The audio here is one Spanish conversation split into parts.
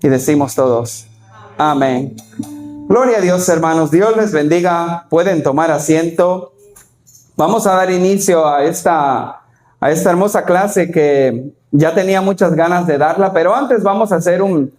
Y decimos todos, amén. Gloria a Dios, hermanos. Dios les bendiga. Pueden tomar asiento. Vamos a dar inicio a esta hermosa clase que ya tenía muchas ganas de darla, pero antes vamos a hacer un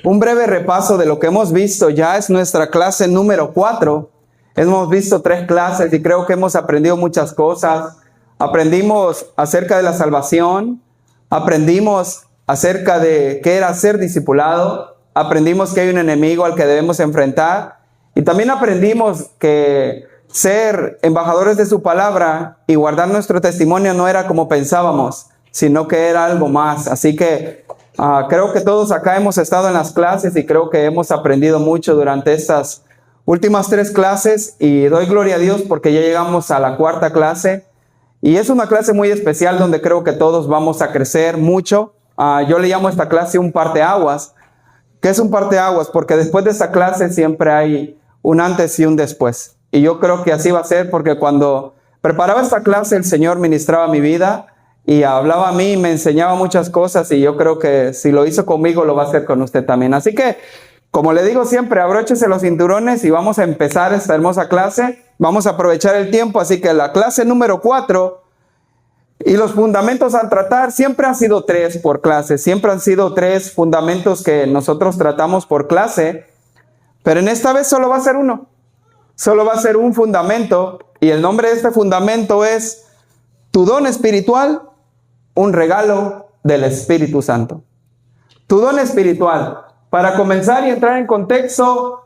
breve repaso de lo que hemos visto. Ya es nuestra clase número 4. Hemos visto 3 clases y creo que hemos aprendido muchas cosas. Aprendimos acerca de la salvación, aprendimos acerca de qué era ser discipulado, aprendimos que hay un enemigo al que debemos enfrentar y también aprendimos que ser embajadores de su palabra y guardar nuestro testimonio no era como pensábamos, sino que era algo más. Así que creo que todos acá hemos estado en las clases y creo que hemos aprendido mucho durante estas últimas 3 clases y doy gloria a Dios porque ya llegamos a la 4ª clase y es una clase muy especial donde creo que todos vamos a crecer mucho. Yo le llamo a esta clase un parteaguas. ¿Qué es un parteaguas? Porque después de esta clase siempre hay un antes y un después. Y yo creo que así va a ser porque cuando preparaba esta clase el Señor ministraba mi vida y hablaba a mí y me enseñaba muchas cosas y yo creo que si lo hizo conmigo lo va a hacer con usted también. Así que, como le digo siempre, abróchese los cinturones y vamos a empezar esta hermosa clase. Vamos a aprovechar el tiempo, así que la clase número 4 y los fundamentos a tratar siempre han sido 3 por clase, siempre han sido 3 fundamentos que nosotros tratamos por clase, pero en esta vez solo va a ser uno, solo va a ser un fundamento y el nombre de este fundamento es tu don espiritual, un regalo del Espíritu Santo. Tu don espiritual. Para comenzar y entrar en contexto,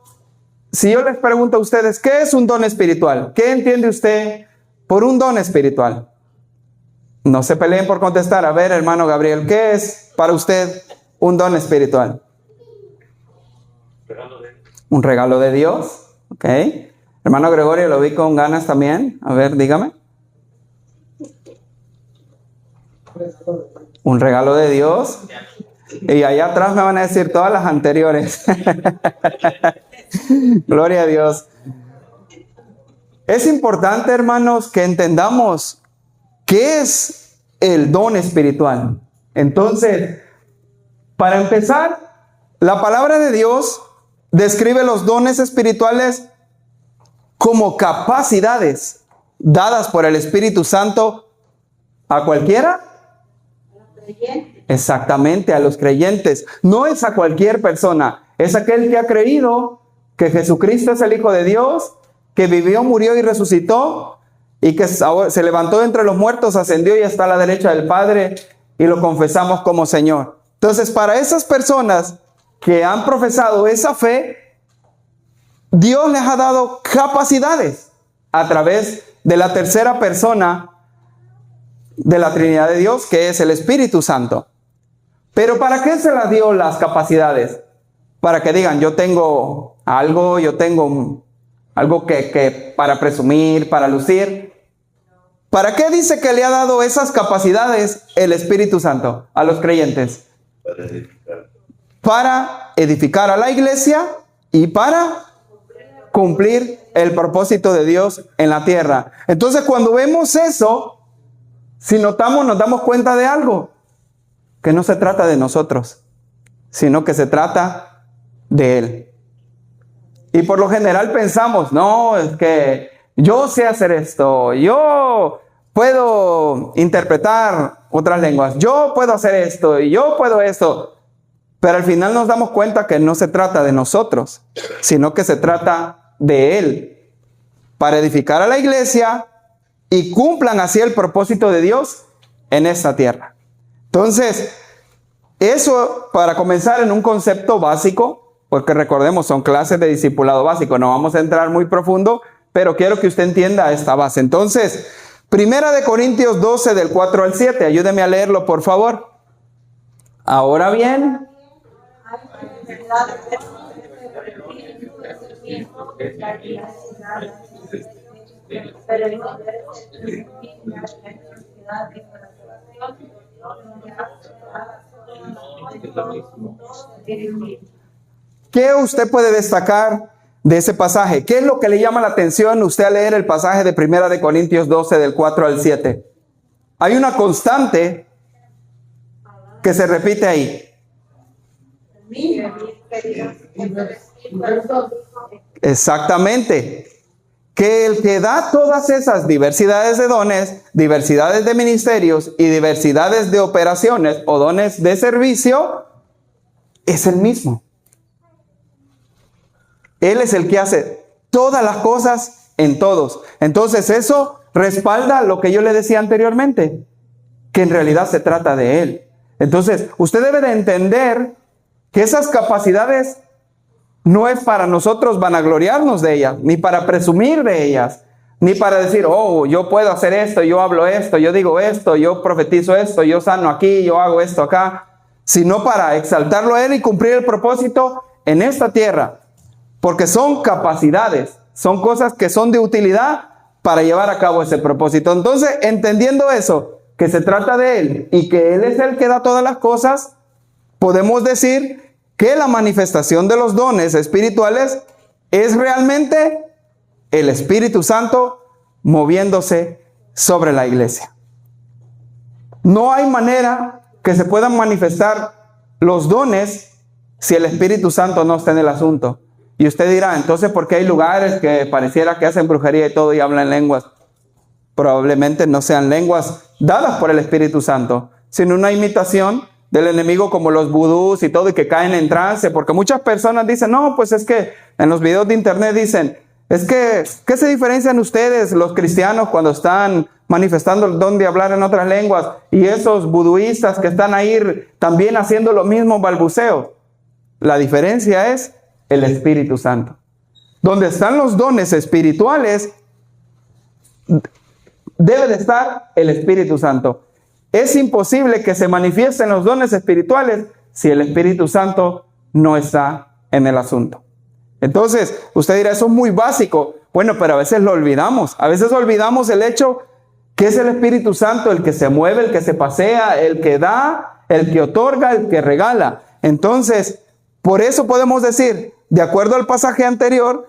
si yo les pregunto a ustedes, ¿qué es un don espiritual? ¿Qué entiende usted por un don espiritual? No se peleen por contestar. A ver, hermano Gabriel, ¿qué es para usted un don espiritual? Un regalo de Dios. Ok. Hermano Gregorio, lo vi con ganas también. A ver, dígame. Un regalo de Dios. Y allá atrás me van a decir todas las anteriores. Gloria a Dios. Es importante, hermanos, que entendamos ¿qué es el don espiritual? Entonces, para empezar, la palabra de Dios describe los dones espirituales como capacidades dadas por el Espíritu Santo a cualquiera. Exactamente, a los creyentes. No es a cualquier persona, es aquel que ha creído que Jesucristo es el Hijo de Dios, que vivió, murió y resucitó, y que se levantó entre los muertos, ascendió y está a la derecha del Padre y lo confesamos como Señor. Entonces, para esas personas que han profesado esa fe, Dios les ha dado capacidades a través de la tercera persona de la Trinidad de Dios, que es el Espíritu Santo. Pero ¿para qué se las dio las capacidades? Para que digan, yo tengo algo, algo que para presumir, para lucir. ¿Para qué dice que le ha dado esas capacidades el Espíritu Santo a los creyentes? Para edificar a la iglesia y para cumplir el propósito de Dios en la tierra. Entonces, cuando vemos eso, si notamos, nos damos cuenta de algo, que no se trata de nosotros, sino que se trata de Él. Y por lo general pensamos, no, es que yo sé hacer esto, yo puedo interpretar otras lenguas, yo puedo hacer esto y yo puedo esto. Pero al final nos damos cuenta que no se trata de nosotros, sino que se trata de Él, para edificar a la iglesia y cumplan así el propósito de Dios en esta tierra. Entonces, eso para comenzar en un concepto básico, porque recordemos, son clases de discipulado básico, no vamos a entrar muy profundo, pero quiero que usted entienda esta base. Entonces, 1 Corintios 12 del 4 al 7, ayúdeme a leerlo por favor. Ahora bien, ¿qué usted puede destacar de ese pasaje? ¿Qué es lo que le llama la atención usted al leer el pasaje de 1 Corintios 12 del 4 al 7? Hay una constante que se repite ahí. Exactamente. Que el que da todas esas diversidades de dones, diversidades de ministerios y diversidades de operaciones o dones de servicio, es el mismo. Él es el que hace todas las cosas en todos. Entonces eso respalda lo que yo le decía anteriormente, que en realidad se trata de Él. Entonces usted debe de entender que esas capacidades no es para nosotros vanagloriarnos de ellas, ni para presumir de ellas, ni para decir, oh, yo puedo hacer esto, yo hablo esto, yo digo esto, yo profetizo esto, yo sano aquí, yo hago esto acá, sino para exaltarlo a Él y cumplir el propósito en esta tierra, porque son capacidades, son cosas que son de utilidad para llevar a cabo ese propósito. Entonces, entendiendo eso, que se trata de Él y que Él es el que da todas las cosas, podemos decir que la manifestación de los dones espirituales es realmente el Espíritu Santo moviéndose sobre la iglesia. No hay manera que se puedan manifestar los dones si el Espíritu Santo no está en el asunto. Y usted dirá, entonces, ¿por qué hay lugares que pareciera que hacen brujería y todo y hablan lenguas? Probablemente no sean lenguas dadas por el Espíritu Santo, sino una imitación del enemigo, como los vudús y todo, y que caen en trance, porque muchas personas dicen, no, pues es que en los videos de internet dicen, es que, ¿qué se diferencian ustedes, los cristianos, cuando están manifestando el don de hablar en otras lenguas, y esos vuduistas que están ahí también haciendo lo mismo balbuceo? La diferencia es el Espíritu Santo. Donde están los dones espirituales, debe de estar el Espíritu Santo. Es imposible que se manifiesten los dones espirituales si el Espíritu Santo no está en el asunto. Entonces, usted dirá, eso es muy básico. Bueno, pero a veces lo olvidamos. A veces olvidamos el hecho que es el Espíritu Santo el que se mueve, el que se pasea, el que da, el que otorga, el que regala. Entonces, por eso podemos decir, de acuerdo al pasaje anterior,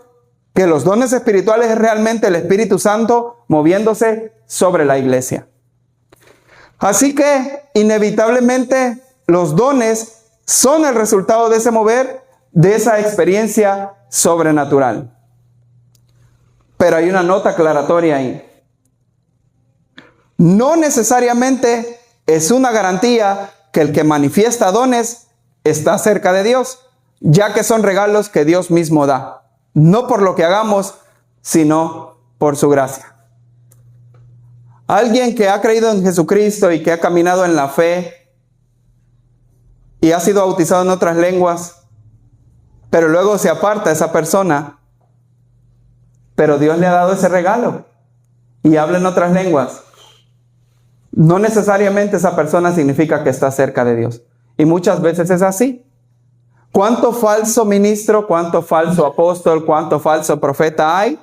que los dones espirituales es realmente el Espíritu Santo moviéndose sobre la iglesia. Así que, inevitablemente, los dones son el resultado de ese mover, de esa experiencia sobrenatural. Pero hay una nota aclaratoria ahí. No necesariamente es una garantía que el que manifiesta dones está cerca de Dios, ya que son regalos que Dios mismo da. No por lo que hagamos, sino por su gracia. Alguien que ha creído en Jesucristo y que ha caminado en la fe y ha sido bautizado en otras lenguas, pero luego se aparta esa persona, pero Dios le ha dado ese regalo y habla en otras lenguas. No necesariamente esa persona significa que está cerca de Dios. Y muchas veces es así. ¿Cuánto falso ministro, cuánto falso apóstol, cuánto falso profeta hay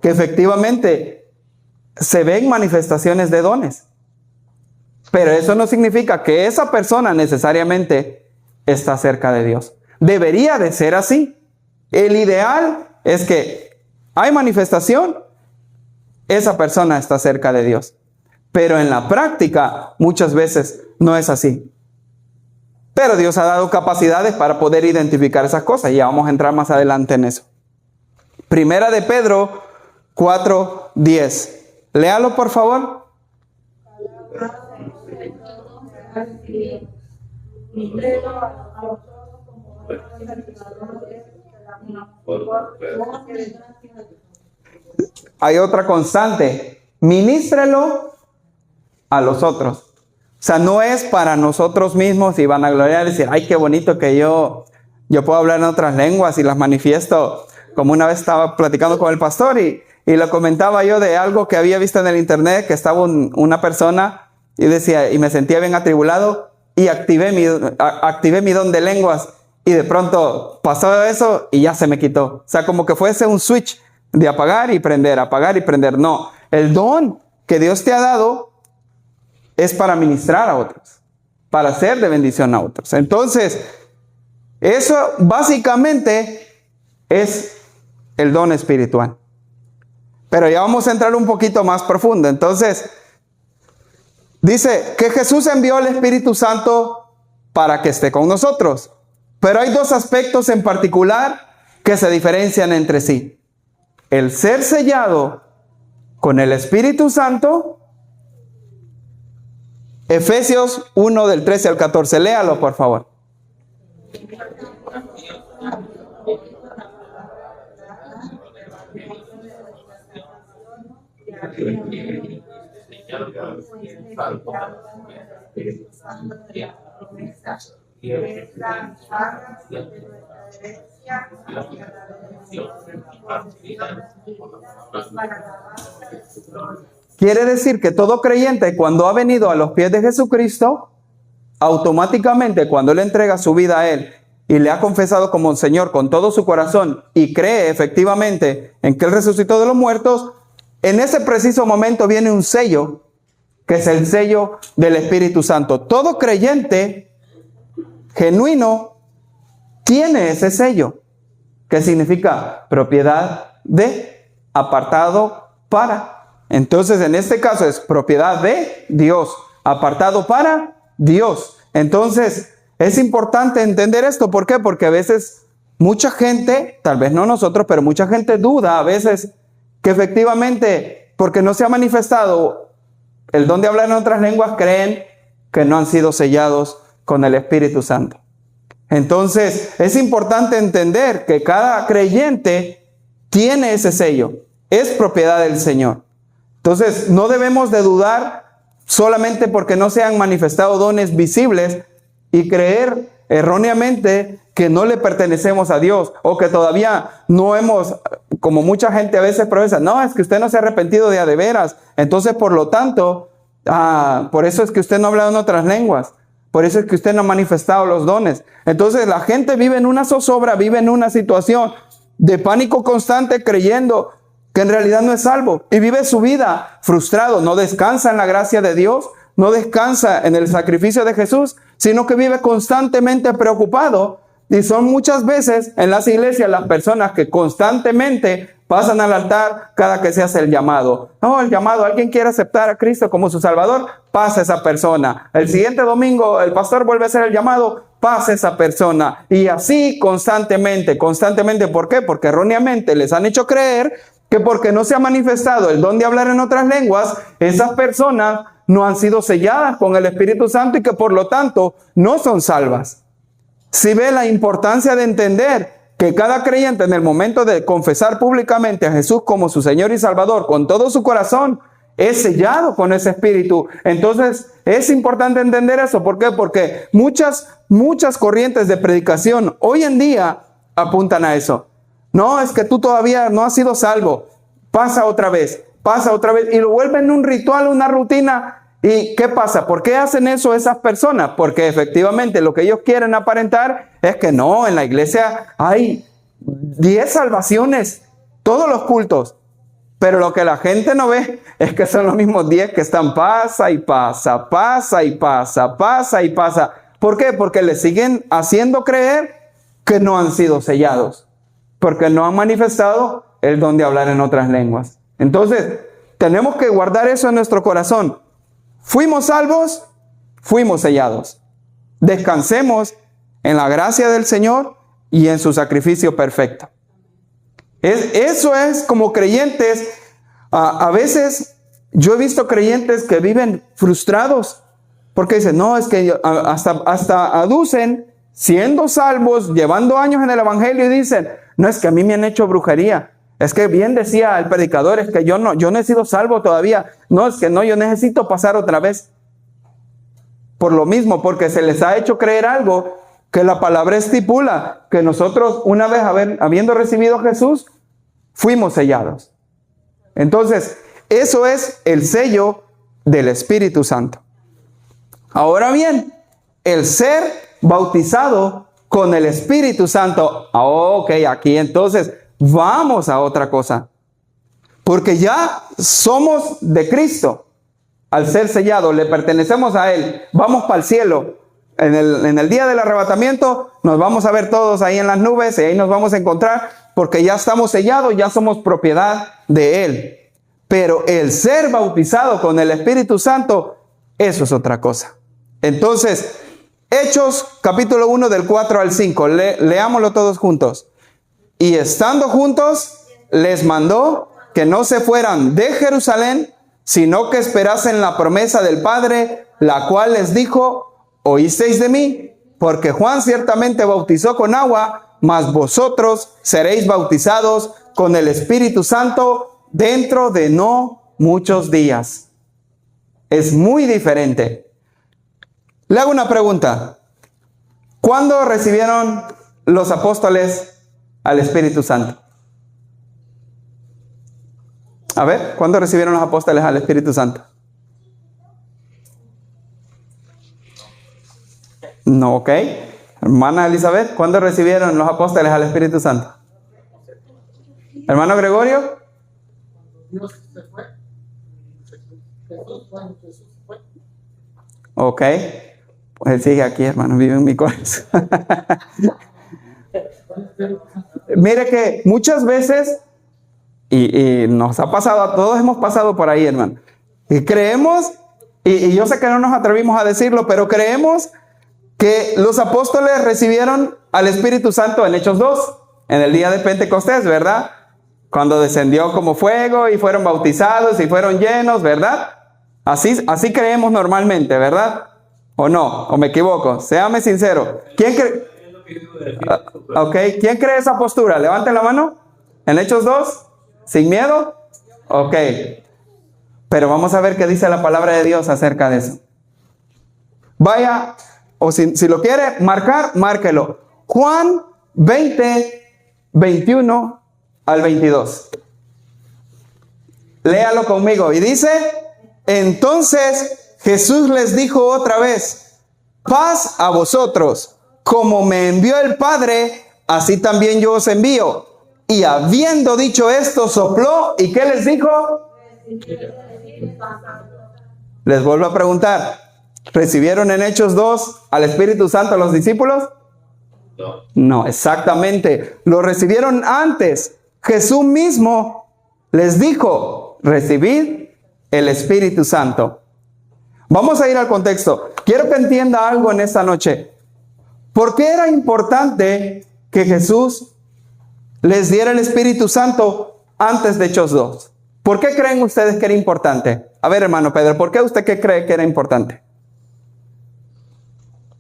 que efectivamente se ven manifestaciones de dones? Pero eso no significa que esa persona necesariamente está cerca de Dios. Debería de ser así. El ideal es que hay manifestación, esa persona está cerca de Dios. Pero en la práctica muchas veces no es así. Pero Dios ha dado capacidades para poder identificar esas cosas. Y ya vamos a entrar más adelante en eso. Primera de Pedro 4:10. Léalo, por favor. Hay otra constante. Ministrelo a los otros. O sea, no es para nosotros mismos y van a gloriar y decir, ay, qué bonito que yo puedo hablar en otras lenguas y las manifiesto. Como una vez estaba platicando con el pastor y lo comentaba yo de algo que había visto en el internet, que estaba una persona y decía, y me sentía bien atribulado y activé mi don de lenguas y de pronto pasó eso y ya se me quitó. O sea, como que fuese un switch de apagar y prender, apagar y prender. No, el don que Dios te ha dado es para ministrar a otros, para ser de bendición a otros. Entonces, eso básicamente es el don espiritual. Pero ya vamos a entrar un poquito más profundo. Entonces, dice que Jesús envió al Espíritu Santo para que esté con nosotros. Pero hay dos aspectos en particular que se diferencian entre sí. El ser sellado con el Espíritu Santo. Efesios 1 del 13 al 14. Léalo, por favor. Quiere decir que todo creyente, cuando ha venido a los pies de Jesucristo, automáticamente cuando Él entrega su vida a Él y le ha confesado como Señor con todo su corazón y cree efectivamente en que Él resucitó de los muertos, en ese preciso momento viene un sello, que es el sello del Espíritu Santo. Todo creyente genuino tiene ese sello, que significa propiedad de, apartado para. Entonces, en este caso es propiedad de Dios, apartado para Dios. Entonces, es importante entender esto. ¿Por qué? Porque a veces mucha gente, tal vez no nosotros, pero mucha gente duda a veces que efectivamente, porque no se ha manifestado el don de hablar en otras lenguas, creen que no han sido sellados con el Espíritu Santo. Entonces, es importante entender que cada creyente tiene ese sello, es propiedad del Señor. Entonces, no debemos de dudar solamente porque no se han manifestado dones visibles y creer erróneamente que no le pertenecemos a Dios o que todavía no hemos, como mucha gente a veces profesa, no, es que usted no se ha arrepentido de a de veras, entonces por lo tanto, por eso es que usted no ha hablado en otras lenguas, por eso es que usted no ha manifestado los dones. Entonces la gente vive en una zozobra, vive en una situación de pánico constante creyendo que en realidad no es salvo y vive su vida frustrado, no descansa en la gracia de Dios, no descansa en el sacrificio de Jesús, sino que vive constantemente preocupado. Y son muchas veces en las iglesias las personas que constantemente pasan al altar cada que se hace el llamado. No, el llamado, alguien quiere aceptar a Cristo como su Salvador, pasa esa persona. El siguiente domingo el pastor vuelve a hacer el llamado, pasa esa persona. Y así constantemente. ¿Por qué? Porque erróneamente les han hecho creer que porque no se ha manifestado el don de hablar en otras lenguas, esas personas no han sido selladas con el Espíritu Santo y que por lo tanto no son salvas. Si ve la importancia de entender que cada creyente en el momento de confesar públicamente a Jesús como su Señor y Salvador con todo su corazón, es sellado con ese Espíritu. Entonces es importante entender eso. ¿Por qué? Porque muchas corrientes de predicación hoy en día apuntan a eso. No, es que tú todavía no has sido salvo. Pasa otra vez y lo vuelven un ritual, una rutina. ¿Y qué pasa? ¿Por qué hacen eso esas personas? Porque efectivamente lo que ellos quieren aparentar es que no, en la iglesia hay 10 salvaciones, todos los cultos. Pero lo que la gente no ve es que son los mismos 10 que están pasa y pasa. ¿Por qué? Porque le siguen haciendo creer que no han sido sellados. Porque no han manifestado el don de hablar en otras lenguas. Entonces, tenemos que guardar eso en nuestro corazón. Fuimos salvos, fuimos sellados. Descansemos en la gracia del Señor y en su sacrificio perfecto. Eso es como creyentes. A veces yo he visto creyentes que viven frustrados porque dicen, no, es que hasta aducen, siendo salvos, llevando años en el evangelio y dicen, no, es que a mí me han hecho brujería. Es que bien decía el predicador, es que yo no he sido salvo todavía. No, es que no, yo necesito pasar otra vez. Por lo mismo, porque se les ha hecho creer algo que la palabra estipula, que nosotros una vez habiendo recibido a Jesús, fuimos sellados. Entonces, eso es el sello del Espíritu Santo. Ahora bien, el ser bautizado con el Espíritu Santo. Ok, aquí entonces vamos a otra cosa. Porque ya somos de Cristo. Al ser sellado, le pertenecemos a Él. Vamos para el cielo. En el día del arrebatamiento nos vamos a ver todos ahí en las nubes y ahí nos vamos a encontrar porque ya estamos sellados, ya somos propiedad de Él. Pero el ser bautizado con el Espíritu Santo, eso es otra cosa. Entonces, Hechos capítulo 1 del 4 al 5. Leámoslo todos juntos. Y estando juntos, les mandó que no se fueran de Jerusalén, sino que esperasen la promesa del Padre, la cual les dijo: oísteis de mí, porque Juan ciertamente bautizó con agua, mas vosotros seréis bautizados con el Espíritu Santo dentro de no muchos días. Es muy diferente. Le hago una pregunta. ¿Cuándo recibieron los apóstoles al Espíritu Santo? A ver, ¿cuándo recibieron los apóstoles al Espíritu Santo? No, ok. Hermana Elizabeth, ¿cuándo recibieron los apóstoles al Espíritu Santo? Hermano Gregorio. Ok. Pues él sigue aquí, hermano, vive en mi corazón. Mire que muchas veces, y nos ha pasado, a todos hemos pasado por ahí, hermano, y creemos, y yo sé que no nos atrevimos a decirlo, pero creemos que los apóstoles recibieron al Espíritu Santo en Hechos 2, en el día de Pentecostés, ¿verdad? Cuando descendió como fuego y fueron bautizados y fueron llenos, ¿verdad? Así creemos normalmente, ¿verdad? ¿O no? ¿O me equivoco? Séame sincero. ¿Quién cree? Okay. ¿Quién cree esa postura? Levanten la mano. ¿En Hechos 2? ¿Sin miedo? Ok. Pero vamos a ver qué dice la palabra de Dios acerca de eso. Vaya, o si lo quiere marcar, márquelo. Juan 20, 21 al 22. Léalo conmigo. Y dice: entonces Jesús les dijo otra vez: paz a vosotros. Como me envió el Padre, así también yo os envío. Y habiendo dicho esto, sopló. ¿Y qué les dijo? Les vuelvo a preguntar. ¿Recibieron en Hechos 2 al Espíritu Santo los discípulos? No, exactamente. Lo recibieron antes. Jesús mismo les dijo: recibid el Espíritu Santo. Vamos a ir al contexto. Quiero que entienda algo en esta noche. ¿Por qué era importante que Jesús les diera el Espíritu Santo antes de Hechos 2? ¿Por qué creen ustedes que era importante? A ver, hermano Pedro, ¿por qué usted cree que era importante?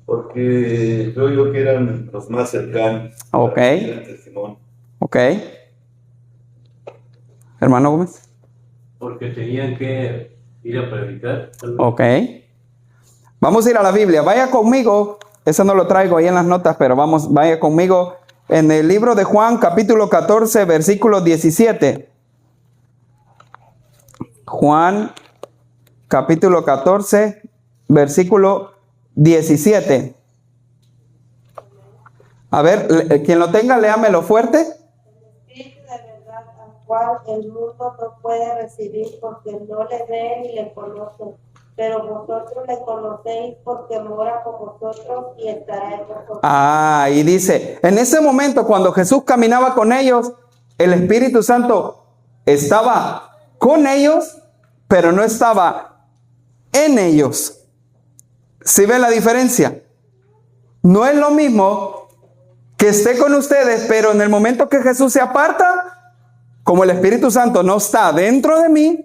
Porque creo yo que eran los más cercanos. Ok. Ok. Hermano Gómez. Porque tenían que ir a predicar. Ok. Vamos a ir a la Biblia. Vaya conmigo. Eso no lo traigo ahí en las notas, pero vaya conmigo en el libro de Juan, capítulo 14, versículo 17. Juan, capítulo 14, versículo 17. A ver, quien lo tenga, léamelo fuerte. Espíritu de verdad, al cual el mundo no puede recibir porque no le ve ni le conoce. Pero vosotros le conocéis porque mora con vosotros y estará en vosotros. Y dice, en ese momento cuando Jesús caminaba con ellos, el Espíritu Santo estaba con ellos, pero no estaba en ellos. ¿Sí ve la diferencia? No es lo mismo que esté con ustedes, pero en el momento que Jesús se aparta, como el Espíritu Santo no está dentro de mí,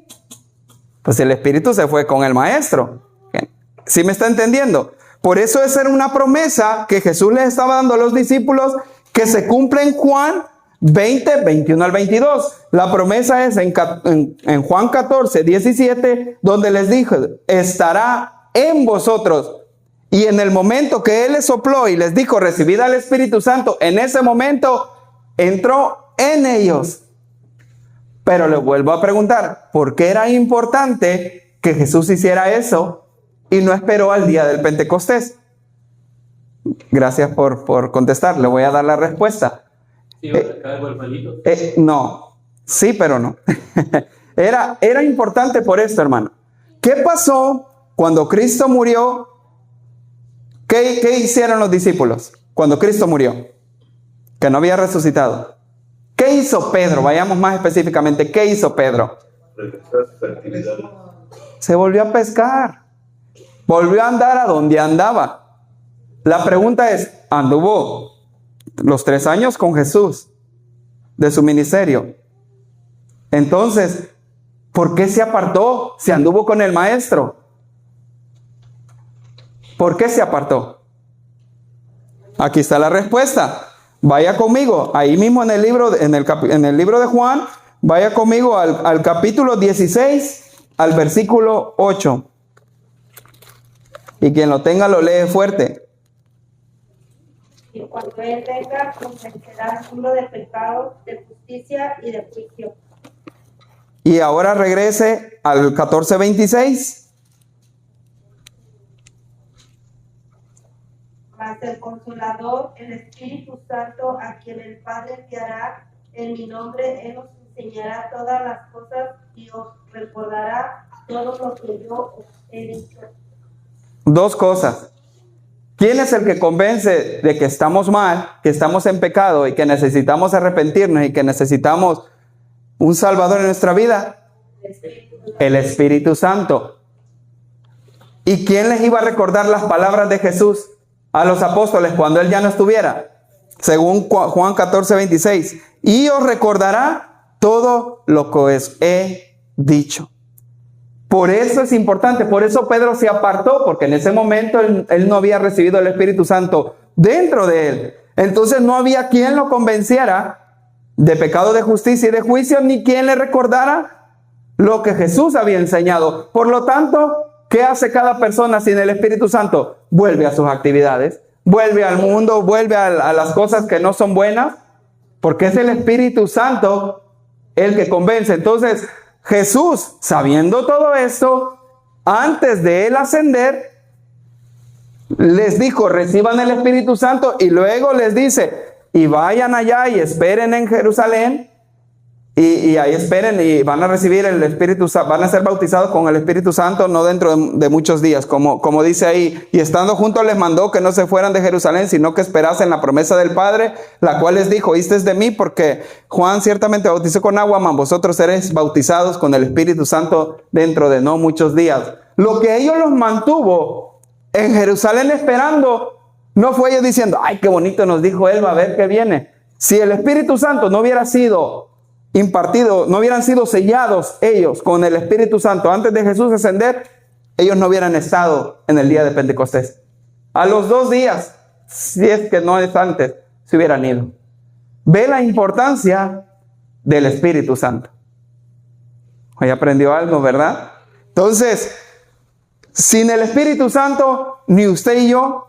pues el Espíritu se fue con el Maestro. ¿Sí me está entendiendo? Por eso esa era una promesa que Jesús les estaba dando a los discípulos, que se cumple en Juan 20, 21 al 22. La promesa es en Juan 14, 17, donde les dijo: estará en vosotros. Y en el momento que Él les sopló y les dijo: recibid al Espíritu Santo, en ese momento entró en ellos. Pero le vuelvo a preguntar, ¿por qué era importante que Jesús hiciera eso y no esperó al día del Pentecostés? Gracias por contestar, le voy a dar la respuesta. No, sí, pero no. Era importante por esto, hermano. ¿Qué pasó cuando Cristo murió? ¿Qué hicieron los discípulos cuando Cristo murió? Que no había resucitado. ¿Qué hizo Pedro? Vayamos más específicamente. ¿Qué hizo Pedro? Se volvió a pescar. Volvió a andar a donde andaba. La pregunta es, ¿anduvo los 3 años con Jesús de su ministerio? Entonces, ¿por qué se apartó si anduvo con el maestro? ¿Por qué se apartó? Aquí está la respuesta. Vaya conmigo, ahí mismo en el libro, en el libro de Juan, vaya conmigo al capítulo 16, al versículo 8. Y quien lo tenga lo lee fuerte. Y cuando Él venga, convencerá al mundo de pecado, de justicia y de juicio. Y ahora regrese al 14:26. Mas el Consolador, el Espíritu Santo, a quien el Padre enviará en mi nombre, Él os enseñará todas las cosas y os recordará todo lo que yo os he dicho. 2 cosas. ¿Quién es el que convence de que estamos mal, que estamos en pecado y que necesitamos arrepentirnos y que necesitamos un Salvador en nuestra vida? El Espíritu Santo. ¿Y quién les iba a recordar las palabras de Jesús a los apóstoles cuando Él ya no estuviera? Según Juan 14:26. Y os recordará todo lo que os he dicho. Por eso es importante, por eso Pedro se apartó, porque en ese momento él no había recibido el Espíritu Santo dentro de él. Entonces no había quien lo convenciera de pecado, de justicia y de juicio, ni quien le recordara lo que Jesús había enseñado. Por lo tanto, ¿qué hace cada persona sin el Espíritu Santo? Vuelve a sus actividades, vuelve al mundo, vuelve a las cosas que no son buenas, porque es el Espíritu Santo el que convence. Entonces, Jesús, sabiendo todo esto, antes de Él ascender, les dijo, reciban el Espíritu Santo, y luego les dice, y vayan allá y esperen en Jerusalén, y ahí esperen y van a recibir el Espíritu Santo, van a ser bautizados con el Espíritu Santo no dentro de muchos días, como dice ahí, y estando juntos les mandó que no se fueran de Jerusalén, sino que esperasen la promesa del Padre, la cual les dijo, oísteis de mí, porque Juan ciertamente bautizó con agua, mas vosotros seréis bautizados con el Espíritu Santo dentro de no muchos días. Lo que ellos los mantuvo en Jerusalén esperando, no fue ellos diciendo, ay, qué bonito nos dijo él, va a ver qué viene. Si el Espíritu Santo no hubiera sido impartido, no hubieran sido sellados ellos con el Espíritu Santo antes de Jesús ascender, ellos no hubieran estado en el día de Pentecostés. A los 2 días, si es que no es antes, se hubieran ido. Ve la importancia del Espíritu Santo. Hoy aprendió algo, ¿verdad? Entonces, sin el Espíritu Santo, ni usted y yo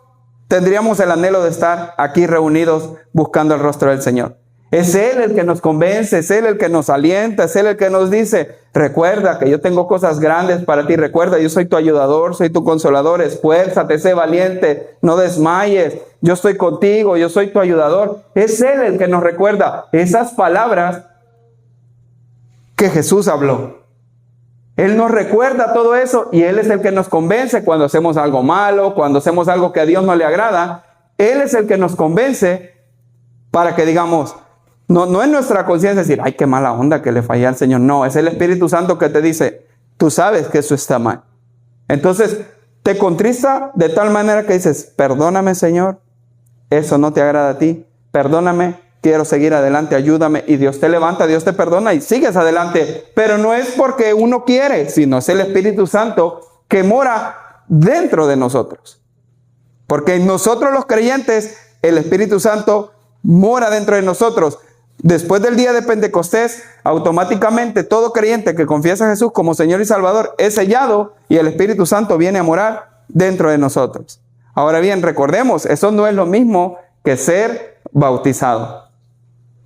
tendríamos el anhelo de estar aquí reunidos buscando el rostro del Señor. Es Él el que nos convence, es Él el que nos alienta, es Él el que nos dice, recuerda que yo tengo cosas grandes para ti, recuerda, yo soy tu ayudador, soy tu consolador, esfuérzate, sé valiente, no desmayes, yo estoy contigo, yo soy tu ayudador. Es Él el que nos recuerda esas palabras que Jesús habló. Él nos recuerda todo eso y Él es el que nos convence cuando hacemos algo malo, cuando hacemos algo que a Dios no le agrada. Él es el que nos convence para que digamos, no es nuestra conciencia decir, ay, qué mala onda que le fallé al Señor. No, es el Espíritu Santo que te dice, tú sabes que eso está mal. Entonces, te contrista de tal manera que dices, perdóname, Señor, eso no te agrada a ti. Perdóname, quiero seguir adelante, ayúdame. Y Dios te levanta, Dios te perdona y sigues adelante. Pero no es porque uno quiere, sino es el Espíritu Santo que mora dentro de nosotros. Porque en nosotros los creyentes, el Espíritu Santo mora dentro de nosotros. Después del día de Pentecostés, automáticamente todo creyente que confiesa a Jesús como Señor y Salvador es sellado y el Espíritu Santo viene a morar dentro de nosotros. Ahora bien, recordemos, eso no es lo mismo que ser bautizado.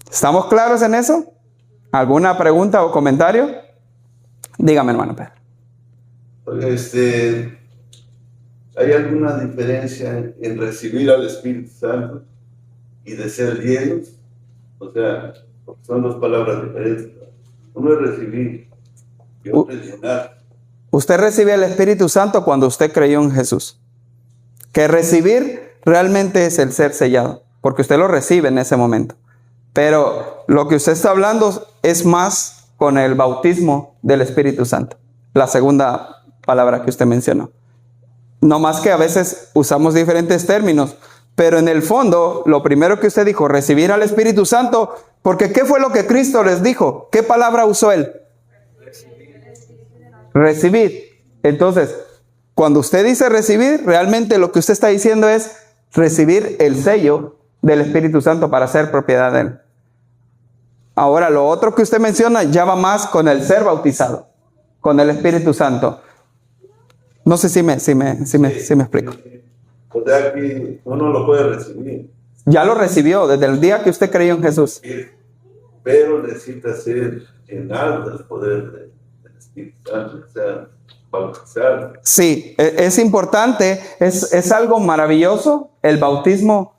¿Estamos claros en eso? ¿Alguna pregunta o comentario? Dígame, hermano Pedro. ¿Hay alguna diferencia en recibir al Espíritu Santo y de ser llenos? O sea, son 2 palabras diferentes. Uno es recibir y otro es llenar. Usted recibe el Espíritu Santo cuando usted creyó en Jesús. Que recibir realmente es el ser sellado, porque usted lo recibe en ese momento. Pero lo que usted está hablando es más con el bautismo del Espíritu Santo. La segunda palabra que usted mencionó. No más que a veces usamos diferentes términos, pero en el fondo, lo primero que usted dijo, recibir al Espíritu Santo, porque ¿qué fue lo que Cristo les dijo? ¿Qué palabra usó Él? Recibir. Entonces, cuando usted dice recibir, realmente lo que usted está diciendo es recibir el sello del Espíritu Santo para ser propiedad de Él. Ahora, lo otro que usted menciona ya va más con el ser bautizado, con el Espíritu Santo. No sé si me explico. O sea que uno lo puede recibir. Ya lo recibió desde el día que usted creyó en Jesús. Pero necesita ser llenado del poder del Espíritu Santo, o sea, bautizar. Sí, es importante, es algo maravilloso el bautismo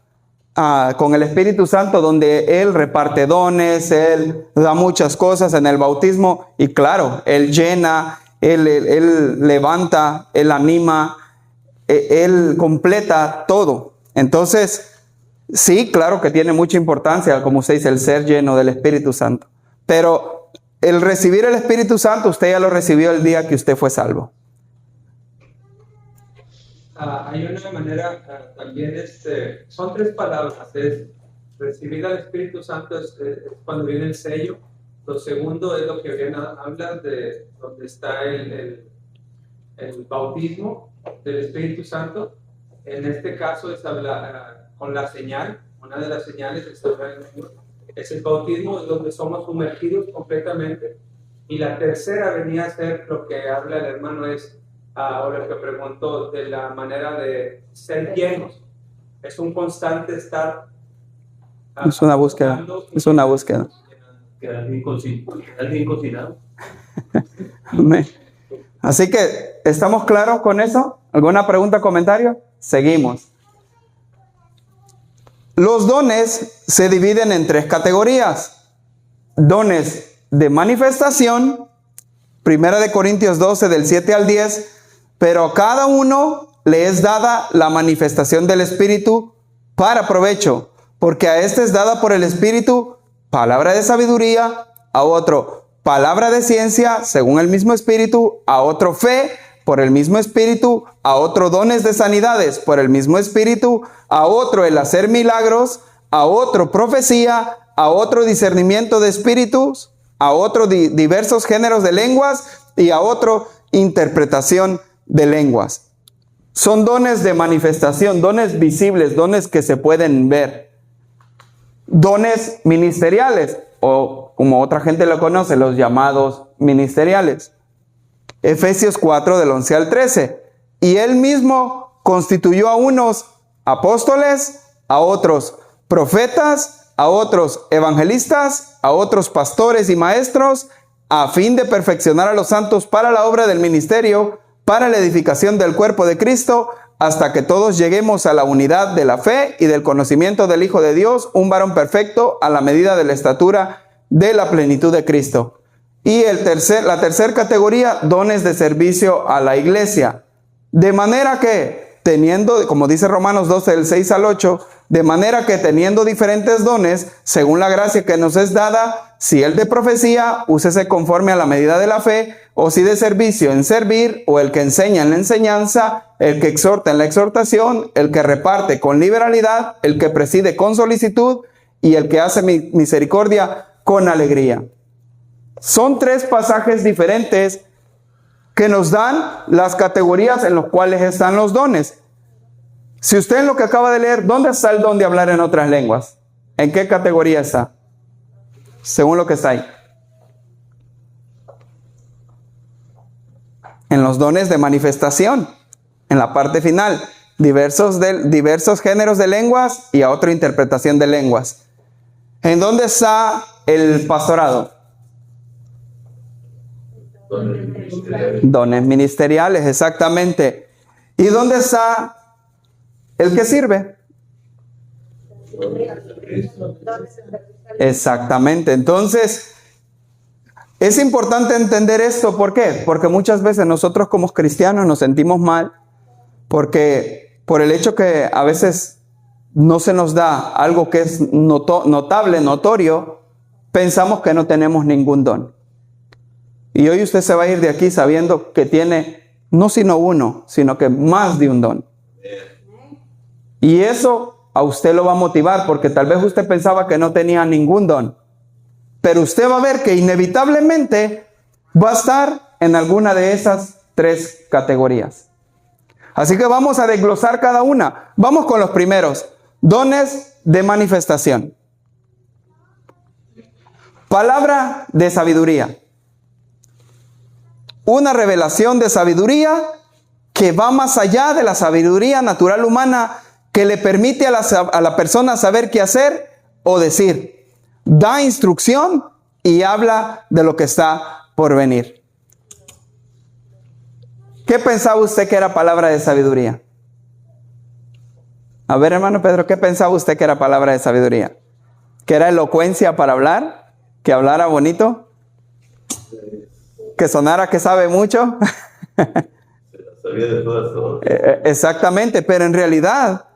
con el Espíritu Santo, donde Él reparte dones, Él da muchas cosas en el bautismo y claro, Él llena, Él levanta, Él anima, Él completa todo. Entonces, sí, claro que tiene mucha importancia, como usted dice, el ser lleno del Espíritu Santo. Pero el recibir el Espíritu Santo, usted ya lo recibió el día que usted fue salvo. Hay una manera también, son tres palabras. Es recibir al Espíritu Santo es cuando viene el sello. Lo segundo es lo que bien habla de donde está el bautismo del Espíritu Santo. En este caso es hablar con la señal. Una de las señales es el bautismo, donde somos sumergidos completamente. Y la tercera venía a ser lo que habla el hermano, es ahora que preguntó, de la manera de ser llenos. Es un constante estar. Es una búsqueda. Es una búsqueda. Quedar bien cocinado. Así que, ¿estamos claros con eso? ¿Alguna pregunta, comentario? Seguimos. Los dones se dividen en tres categorías. Dones de manifestación, 1 Corintios 12 del 7 al 10, pero a cada uno le es dada la manifestación del Espíritu para provecho, porque a este es dada por el Espíritu palabra de sabiduría, a otro palabra de ciencia según el mismo Espíritu, a otro fe por el mismo Espíritu, a otro dones de sanidades por el mismo Espíritu, a otro el hacer milagros, a otro profecía, a otro discernimiento de espíritus, a otro diversos géneros de lenguas y a otro interpretación de lenguas. Son dones de manifestación, dones visibles, dones que se pueden ver. Dones ministeriales, o como otra gente lo conoce, los llamados ministeriales. Efesios 4 del 11 al 13. Y Él mismo constituyó a unos apóstoles, a otros profetas, a otros evangelistas, a otros pastores y maestros, a fin de perfeccionar a los santos para la obra del ministerio, para la edificación del cuerpo de Cristo, hasta que todos lleguemos a la unidad de la fe y del conocimiento del Hijo de Dios, un varón perfecto a la medida de la estatura de la plenitud de Cristo. Y la tercera categoría, dones de servicio a la iglesia. De manera que, teniendo, como dice Romanos 12, del 6 al 8, de manera que teniendo diferentes dones, según la gracia que nos es dada, si el de profecía, úsese conforme a la medida de la fe, o si de servicio, en servir, o el que enseña en la enseñanza, el que exhorta en la exhortación, el que reparte con liberalidad, el que preside con solicitud, y el que hace misericordia con alegría. Son tres pasajes diferentes que nos dan las categorías en las cuales están los dones. Si usted en lo que acaba de leer, ¿dónde está el don de hablar en otras lenguas? ¿En qué categoría está? Según lo que está ahí. En los dones de manifestación, en la parte final, diversos géneros de lenguas y a otra interpretación de lenguas. ¿En dónde está el pastorado? Dones ministeriales, exactamente. ¿Y dónde está el que sirve? Exactamente. Entonces, es importante entender esto. ¿Por qué? Porque muchas veces nosotros como cristianos nos sentimos mal porque por el hecho que a veces no se nos da algo que es notable, notorio, pensamos que no tenemos ningún don. Y hoy usted se va a ir de aquí sabiendo que tiene no sino uno, sino que más de un don. Y eso a usted lo va a motivar, porque tal vez usted pensaba que no tenía ningún don, pero usted va a ver que inevitablemente va a estar en alguna de esas 3 categorías. Así que vamos a desglosar cada una. Vamos con los primeros. Dones de manifestación. Palabra de sabiduría. Una revelación de sabiduría que va más allá de la sabiduría natural humana, que le permite a la persona saber qué hacer o decir. Da instrucción y habla de lo que está por venir. ¿Qué pensaba usted que era palabra de sabiduría? A ver, hermano Pedro, ¿qué pensaba usted que era palabra de sabiduría? ¿Que era elocuencia para hablar? ¿Que hablara bonito? ¿Que sonara que sabe mucho? Sabía de todas. Exactamente, pero en realidad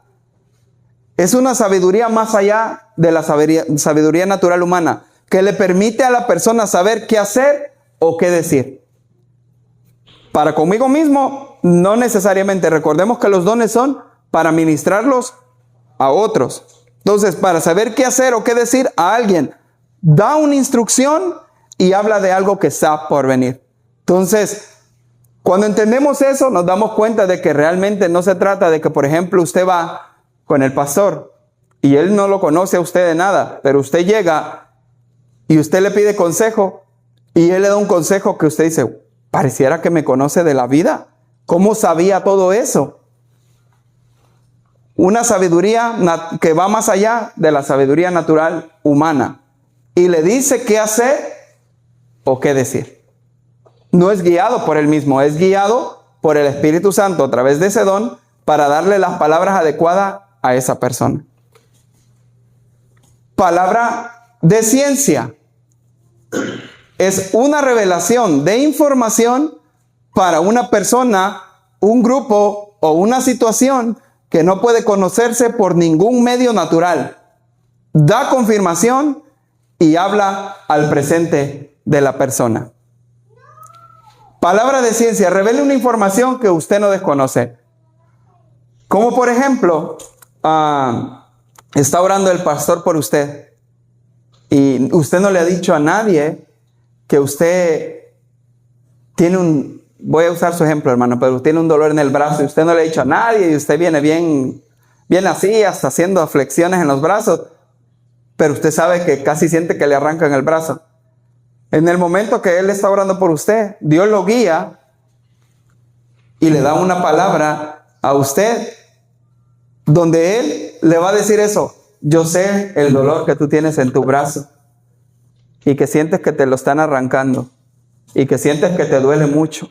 es una sabiduría más allá de la sabiduría natural humana, que le permite a la persona saber qué hacer o qué decir. Para conmigo mismo, no necesariamente. Recordemos que los dones son para ministrarlos a otros. Entonces, para saber qué hacer o qué decir a alguien, da una instrucción y habla de algo que está por venir. Entonces, cuando entendemos eso, nos damos cuenta de que realmente no se trata de que, por ejemplo, usted va con el pastor y él no lo conoce a usted de nada, pero usted llega y usted le pide consejo y él le da un consejo que usted dice, pareciera que me conoce de la vida. ¿Cómo sabía todo eso? Una sabiduría que va más allá de la sabiduría natural humana y le dice qué hacer o qué decir. No es guiado por él mismo, es guiado por el Espíritu Santo a través de ese don para darle las palabras adecuadas a esa persona. Palabra de ciencia. Es una revelación de información para una persona, un grupo o una situación que no puede conocerse por ningún medio natural. Da confirmación y habla al presente de la persona. Palabra de ciencia, revela una información que usted no desconoce. Como por ejemplo, está orando el pastor por usted y usted no le ha dicho a nadie que usted tiene voy a usar su ejemplo, hermano, pero tiene un dolor en el brazo y usted no le ha dicho a nadie y usted viene bien así, hasta haciendo flexiones en los brazos, pero usted sabe que casi siente que le arrancan el brazo. En el momento que él está orando por usted, Dios lo guía y le da una palabra a usted donde él le va a decir eso. Yo sé el dolor que tú tienes en tu brazo y que sientes que te lo están arrancando y que sientes que te duele mucho.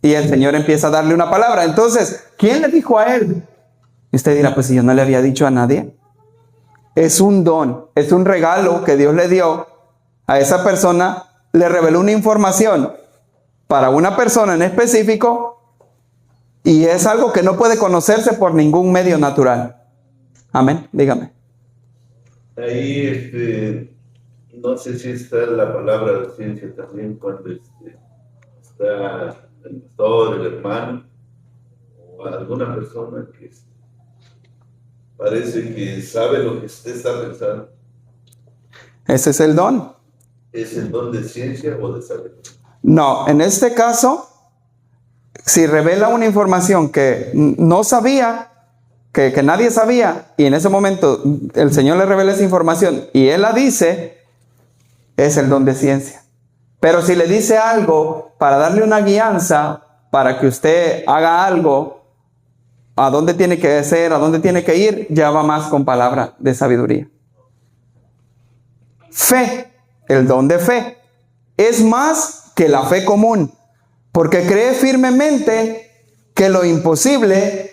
Y el Señor empieza a darle una palabra. Entonces, ¿quién le dijo a él? Y usted dirá, pues si yo no le había dicho a nadie. Es un don, es un regalo que Dios le dio a esa persona. Le reveló una información para una persona en específico y es algo que no puede conocerse por ningún medio natural. Amén, dígame. Ahí, no sé si está la palabra de ciencia también cuando está el pastor, el hermano o alguna persona que parece que sabe lo que usted está pensando. Ese es el don. ¿Es el don de ciencia o de saber? No, en este caso, si revela una información que no sabía, que nadie sabía, y en ese momento el Señor le revela esa información y Él la dice, es el don de ciencia. Pero si le dice algo para darle una guianza, para que usted haga algo, a dónde tiene que ser, a dónde tiene que ir, ya va más con palabra de sabiduría. Fe, el don de fe, es más que la fe común, porque cree firmemente que lo imposible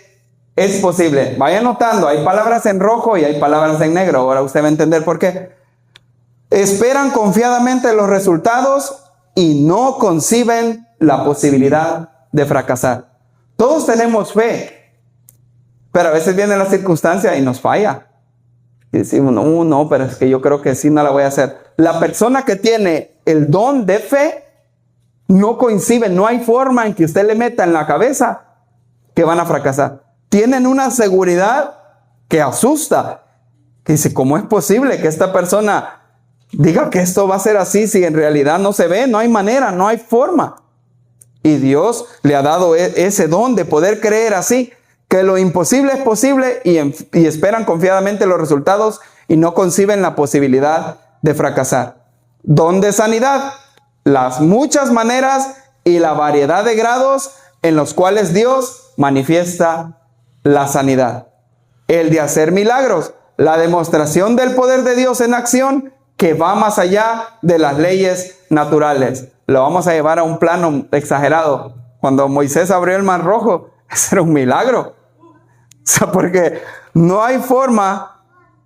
es posible. Vaya notando, hay palabras en rojo y hay palabras en negro. Ahora usted va a entender por qué. Esperan confiadamente los resultados y no conciben la posibilidad de fracasar. Todos tenemos fe, pero a veces viene la circunstancia y nos falla. Y decimos, no, pero es que yo creo que sí no la voy a hacer. La persona que tiene el don de fe no coinciden, no hay forma en que usted le meta en la cabeza que van a fracasar. Tienen una seguridad que asusta. Que dice, ¿cómo es posible que esta persona diga que esto va a ser así si en realidad no se ve? No hay manera, no hay forma. Y Dios le ha dado ese don de poder creer así, que lo imposible es posible y esperan confiadamente los resultados y no conciben la posibilidad de fracasar. Don de sanidad, las muchas maneras y la variedad de grados en los cuales Dios manifiesta la sanidad. El de hacer milagros, la demostración del poder de Dios en acción que va más allá de las leyes naturales. Lo vamos a llevar a un plano exagerado. Cuando Moisés abrió el mar rojo, ese era un milagro. O sea, porque no hay forma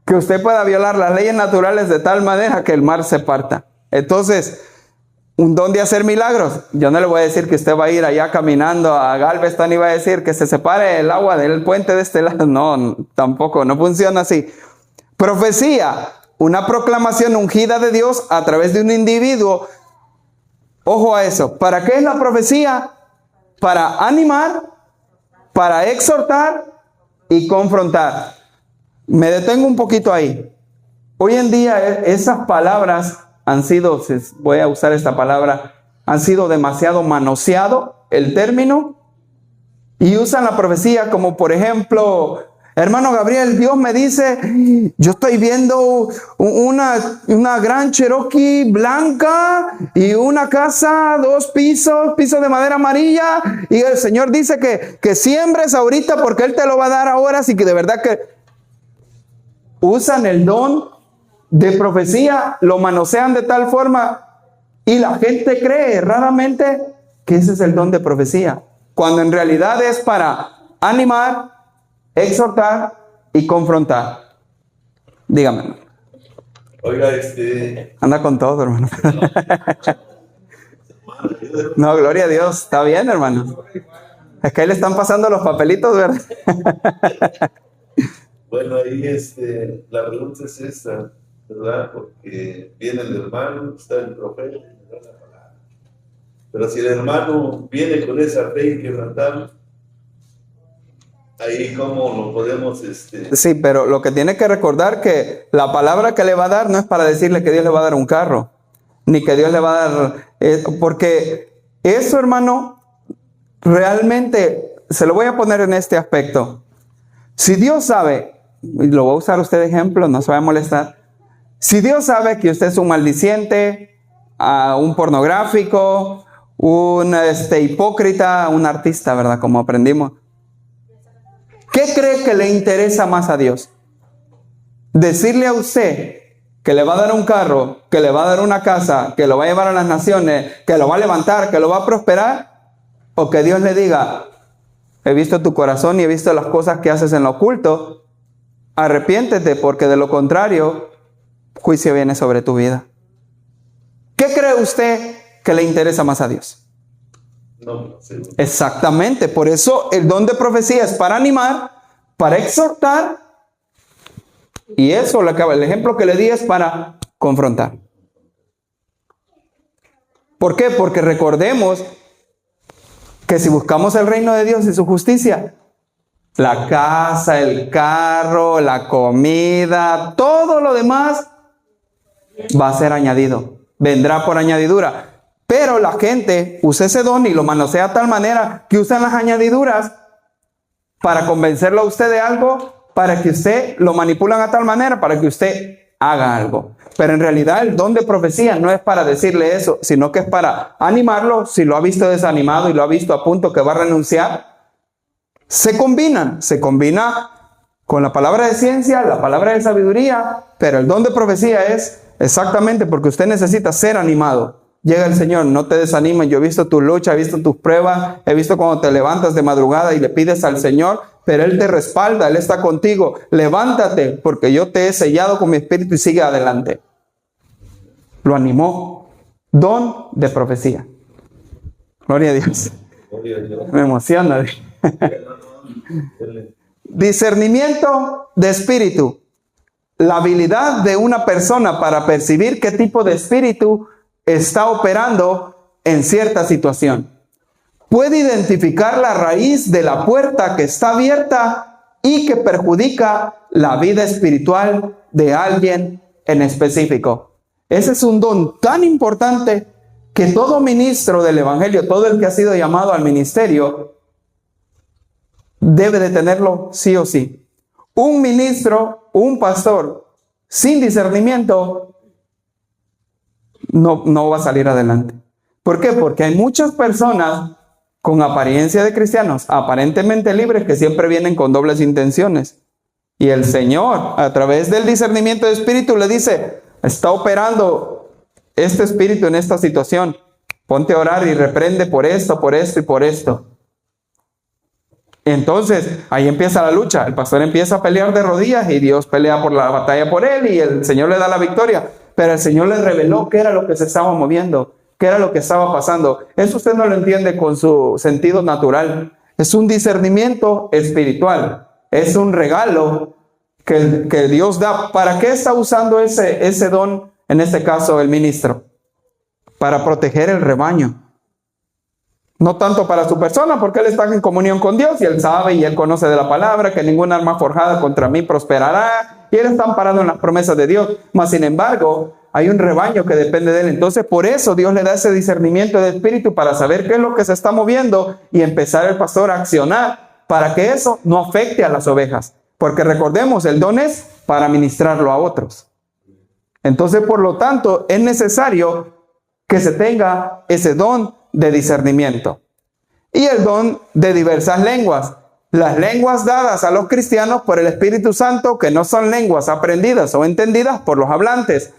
que usted pueda violar las leyes naturales de tal manera que el mar se parta. Entonces, un don de hacer milagros. Yo no le voy a decir que usted va a ir allá caminando a Galveston y va a decir que se separe el agua del puente de este lado. No, tampoco, no funciona así. Profecía, una proclamación ungida de Dios a través de un individuo. Ojo a eso. ¿Para qué es la profecía? Para animar, para exhortar y confrontar. Me detengo un poquito ahí. Hoy en día esas palabras han sido, voy a usar esta palabra, han sido demasiado manoseado el término y usan la profecía como por ejemplo, hermano Gabriel, Dios me dice, yo estoy viendo una gran Cherokee blanca y una casa, 2 pisos de madera amarilla y el Señor dice que siembres ahorita porque Él te lo va a dar ahora, así que de verdad que usan el don de profecía, lo manosean de tal forma y la gente cree erradamente que ese es el don de profecía, cuando en realidad es para animar, exhortar y confrontar. Dígame. Oiga, anda con todo, hermano. No, gloria a Dios, está bien, hermano. Es que ahí le están pasando los papelitos, ¿verdad? Bueno, ahí la pregunta es esta, ¿verdad? Porque viene el hermano, está el profeta, y le da la palabra. Pero si el hermano viene con esa fe inquebrantable, ahí cómo lo podemos... Sí, pero lo que tiene que recordar que la palabra que le va a dar no es para decirle que Dios le va a dar un carro, ni que Dios le va a dar... porque eso, hermano, realmente, se lo voy a poner en este aspecto. Si Dios sabe, y lo voy a usar usted de ejemplo, no se va a molestar. Si Dios sabe que usted es un maldiciente, un pornográfico, un hipócrita, un artista, ¿verdad? Como aprendimos. ¿Qué cree que le interesa más a Dios? ¿Decirle a usted que le va a dar un carro, que le va a dar una casa, que lo va a llevar a las naciones, que lo va a levantar, que lo va a prosperar? ¿O que Dios le diga, he visto tu corazón y he visto las cosas que haces en lo oculto, arrepiéntete porque de lo contrario, juicio viene sobre tu vida? ¿Qué cree usted que le interesa más a Dios? No, sí. Exactamente, por eso el don de profecía es para animar, para exhortar, y eso, el ejemplo que le di es para confrontar. ¿Por qué? Porque recordemos que si buscamos el reino de Dios y su justicia, la casa, el carro, la comida, todo lo demás va a ser añadido, vendrá por añadidura. Pero la gente usa ese don y lo manosea de tal manera que usan las añadiduras para convencerlo a usted de algo, para que usted lo manipulan a tal manera, para que usted haga algo. Pero en realidad el don de profecía no es para decirle eso, sino que es para animarlo. Si lo ha visto desanimado y lo ha visto a punto que va a renunciar, se combina con la palabra de ciencia, la palabra de sabiduría, pero el don de profecía es exactamente porque usted necesita ser animado. Llega el Señor, no te desanimes, yo he visto tu lucha, he visto tus pruebas, he visto cuando te levantas de madrugada y le pides al Señor, pero Él te respalda, Él está contigo. Levántate porque yo te he sellado con mi espíritu y sigue adelante. Lo animó. Don de profecía. Gloria a Dios. Me emociona. Discernimiento de espíritu. La habilidad de una persona para percibir qué tipo de espíritu está operando en cierta situación. Puede identificar la raíz de la puerta que está abierta y que perjudica la vida espiritual de alguien en específico. Ese es un don tan importante que todo ministro del evangelio, todo el que ha sido llamado al ministerio, debe de tenerlo sí o sí. Un ministro, un pastor sin discernimiento no va a salir adelante. ¿Por qué? Porque hay muchas personas con apariencia de cristianos, aparentemente libres, que siempre vienen con dobles intenciones. Y el Señor, a través del discernimiento de espíritu, le dice, está operando este espíritu en esta situación. Ponte a orar y reprende por esto y por esto. Entonces, ahí empieza la lucha. El pastor empieza a pelear de rodillas y Dios pelea por la batalla por él y el Señor le da la victoria. Pero el Señor le reveló qué era lo que se estaba moviendo, qué era lo que estaba pasando. Eso usted no lo entiende con su sentido natural. Es un discernimiento espiritual. Es un regalo que Dios da. ¿Para qué está usando ese don, en este caso el ministro? Para proteger el rebaño. No tanto para su persona, porque él está en comunión con Dios y él sabe y él conoce de la palabra que ninguna arma forjada contra mí prosperará. Y él está amparado en las promesas de Dios. Mas sin embargo, hay un rebaño que depende de él. Entonces por eso Dios le da ese discernimiento de espíritu para saber qué es lo que se está moviendo y empezar el pastor a accionar para que eso no afecte a las ovejas. Porque recordemos, el don es para ministrarlo a otros. Entonces, por lo tanto, es necesario que se tenga ese don de discernimiento. Y el don de diversas lenguas. Las lenguas dadas a los cristianos por el Espíritu Santo, que no son lenguas aprendidas o entendidas por los hablantes.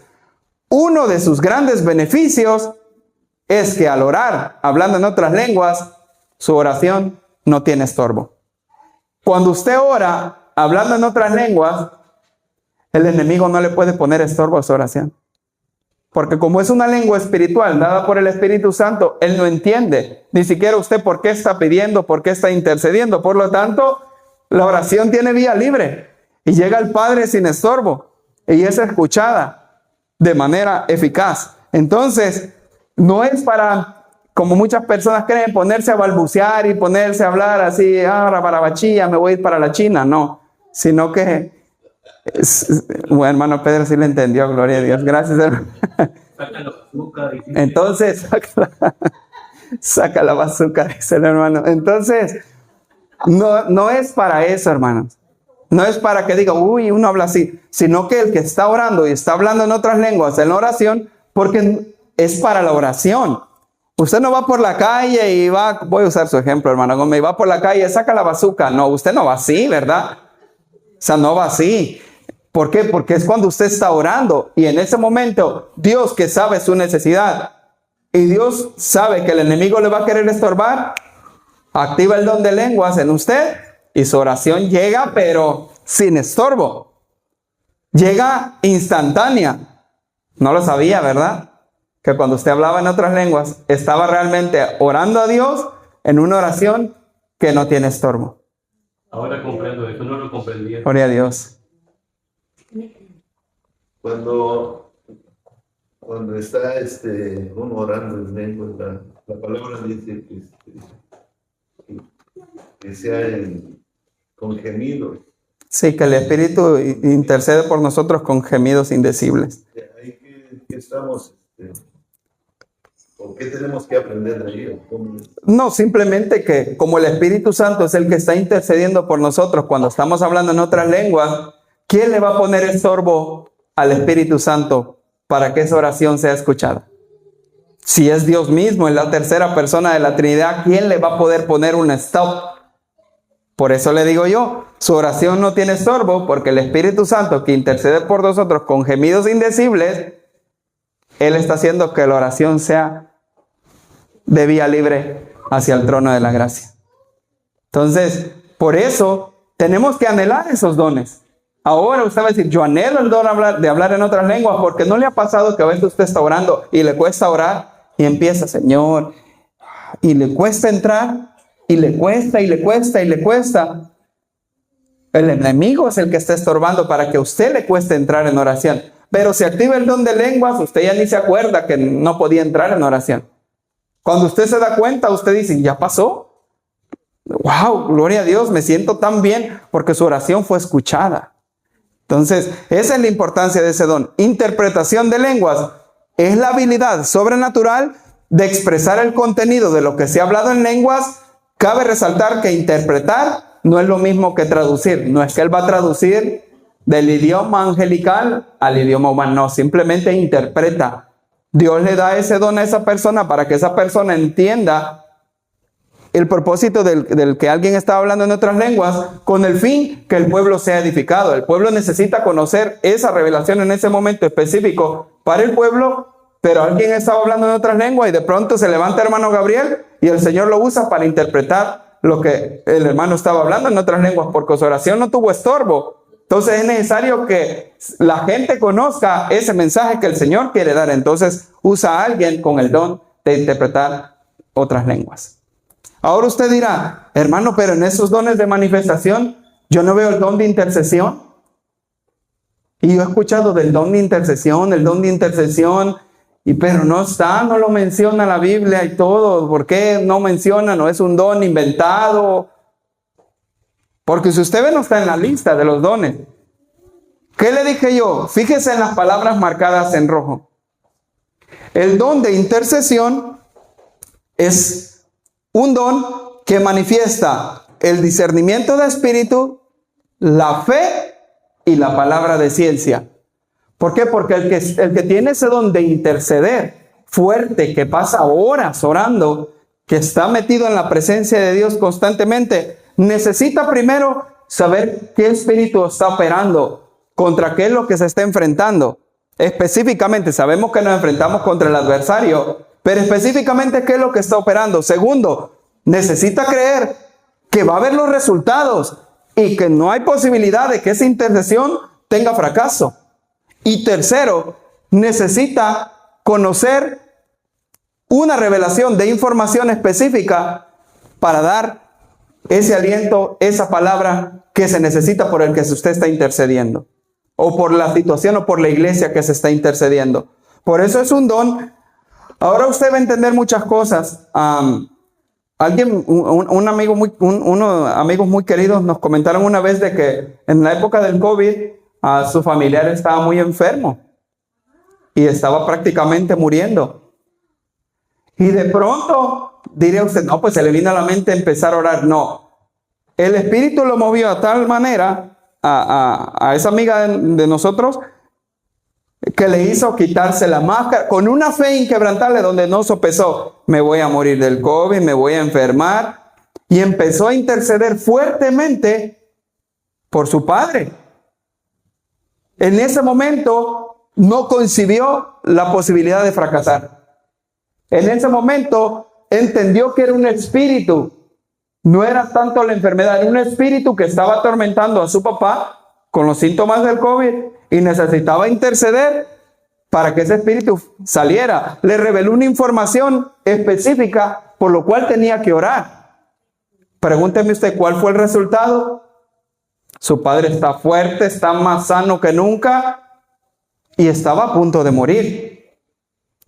Uno de sus grandes beneficios es que al orar, hablando en otras lenguas, su oración no tiene estorbo. Cuando usted ora, hablando en otras lenguas, el enemigo no le puede poner estorbo a su oración. Porque como es una lengua espiritual dada por el Espíritu Santo, él no entiende ni siquiera usted por qué está pidiendo, por qué está intercediendo. Por lo tanto, la oración tiene vía libre y llega al Padre sin estorbo y es escuchada de manera eficaz. Entonces, no es para, como muchas personas creen, ponerse a balbucear y ponerse a hablar así, rabarabachilla, me voy a ir para la China. No, sino que bueno, hermano Pedro sí le entendió, gloria a Dios, gracias hermano. Entonces saca la bazooka, dice el hermano. Entonces no es para eso, hermanos. No es para que diga, uy, uno habla así, sino que el que está orando y está hablando en otras lenguas en la oración, porque es para la oración. Usted no va por la calle y voy a usar su ejemplo, hermano Gómez, va por la calle, saca la bazooka. No, usted no va así, ¿verdad? O sea, no va así. ¿Por qué? Porque es cuando usted está orando y en ese momento Dios, que sabe su necesidad y Dios sabe que el enemigo le va a querer estorbar, activa el don de lenguas en usted y su oración llega, pero sin estorbo. Llega instantánea. No lo sabía, ¿verdad? Que cuando usted hablaba en otras lenguas, estaba realmente orando a Dios en una oración que no tiene estorbo. Ahora comprendo eso, no lo comprendía. Gloria a Dios. Cuando está uno orando en lengua, la palabra dice que sea con gemidos. Sí, que el Espíritu intercede por nosotros con gemidos indecibles. Ahí que estamos, ¿o qué tenemos que aprender de ahí? No, simplemente que como el Espíritu Santo es el que está intercediendo por nosotros cuando estamos hablando en otras lenguas, ¿quién le va a poner estorbo al Espíritu Santo para que esa oración sea escuchada? Si es Dios mismo, en la tercera persona de la Trinidad, ¿quién le va a poder poner un stop? Por eso le digo yo, su oración no tiene estorbo, porque el Espíritu Santo que intercede por nosotros con gemidos indecibles, Él está haciendo que la oración sea de vía libre hacia el trono de la gracia. Entonces, por eso tenemos que anhelar esos dones. Ahora usted va a decir, yo anhelo el don de hablar en otras lenguas, porque no le ha pasado que a veces usted está orando y le cuesta orar y empieza, Señor, y le cuesta entrar, y le cuesta, y le cuesta, y le cuesta. El enemigo es el que está estorbando para que a usted le cueste entrar en oración. Pero si activa el don de lenguas, usted ya ni se acuerda que no podía entrar en oración. Cuando usted se da cuenta, usted dice, ¿ya pasó? ¡Wow! Gloria a Dios, me siento tan bien porque su oración fue escuchada. Entonces, esa es la importancia de ese don. Interpretación de lenguas es la habilidad sobrenatural de expresar el contenido de lo que se ha hablado en lenguas. Cabe resaltar que interpretar no es lo mismo que traducir. No es que él va a traducir del idioma angelical al idioma humano. No, simplemente interpreta. Dios le da ese don a esa persona para que esa persona entienda el propósito del que alguien estaba hablando en otras lenguas, con el fin que el pueblo sea edificado. El pueblo necesita conocer esa revelación en ese momento específico para el pueblo, pero alguien estaba hablando en otras lenguas y de pronto se levanta el hermano Gabriel y el Señor lo usa para interpretar lo que el hermano estaba hablando en otras lenguas, porque su oración no tuvo estorbo. Entonces es necesario que la gente conozca ese mensaje que el Señor quiere dar. Entonces usa a alguien con el don de interpretar otras lenguas. Ahora usted dirá, hermano, pero en esos dones de manifestación yo no veo el don de intercesión. Y yo he escuchado del don de intercesión, pero no está, no lo menciona la Biblia y todo. ¿Por qué no menciona? No es un don inventado. Porque si usted ve, no está en la lista de los dones. ¿Qué le dije yo? Fíjese en las palabras marcadas en rojo. El don de intercesión es un don que manifiesta el discernimiento de espíritu, la fe y la palabra de ciencia. ¿Por qué? Porque el que tiene ese don de interceder fuerte, que pasa horas orando, que está metido en la presencia de Dios constantemente, necesita primero saber qué espíritu está operando, contra qué es lo que se está enfrentando. Específicamente, sabemos que nos enfrentamos contra el adversario, pero específicamente, ¿qué es lo que está operando? Segundo, necesita creer que va a haber los resultados y que no hay posibilidad de que esa intercesión tenga fracaso. Y tercero, necesita conocer una revelación de información específica para dar ese aliento, esa palabra que se necesita por el que usted está intercediendo, o por la situación o por la iglesia que se está intercediendo. Por eso es un don. Ahora usted va a entender muchas cosas. Unos amigos muy queridos nos comentaron una vez de que en la época del COVID su familiar estaba muy enfermo y estaba prácticamente muriendo. Y de pronto diría usted, no, pues se le vino a la mente empezar a orar. No, el Espíritu lo movió a tal manera a esa amiga de nosotros, que le hizo quitarse la máscara con una fe inquebrantable donde no sopesó, me voy a morir del COVID, me voy a enfermar, y empezó a interceder fuertemente por su padre. En ese momento no concibió la posibilidad de fracasar. En ese momento entendió que era un espíritu, no era tanto la enfermedad, era un espíritu que estaba atormentando a su papá con los síntomas del COVID y necesitaba interceder para que ese espíritu saliera. Le reveló una información específica por lo cual tenía que orar. Pregúnteme usted, ¿cuál fue el resultado? Su padre está fuerte, está más sano que nunca y estaba a punto de morir.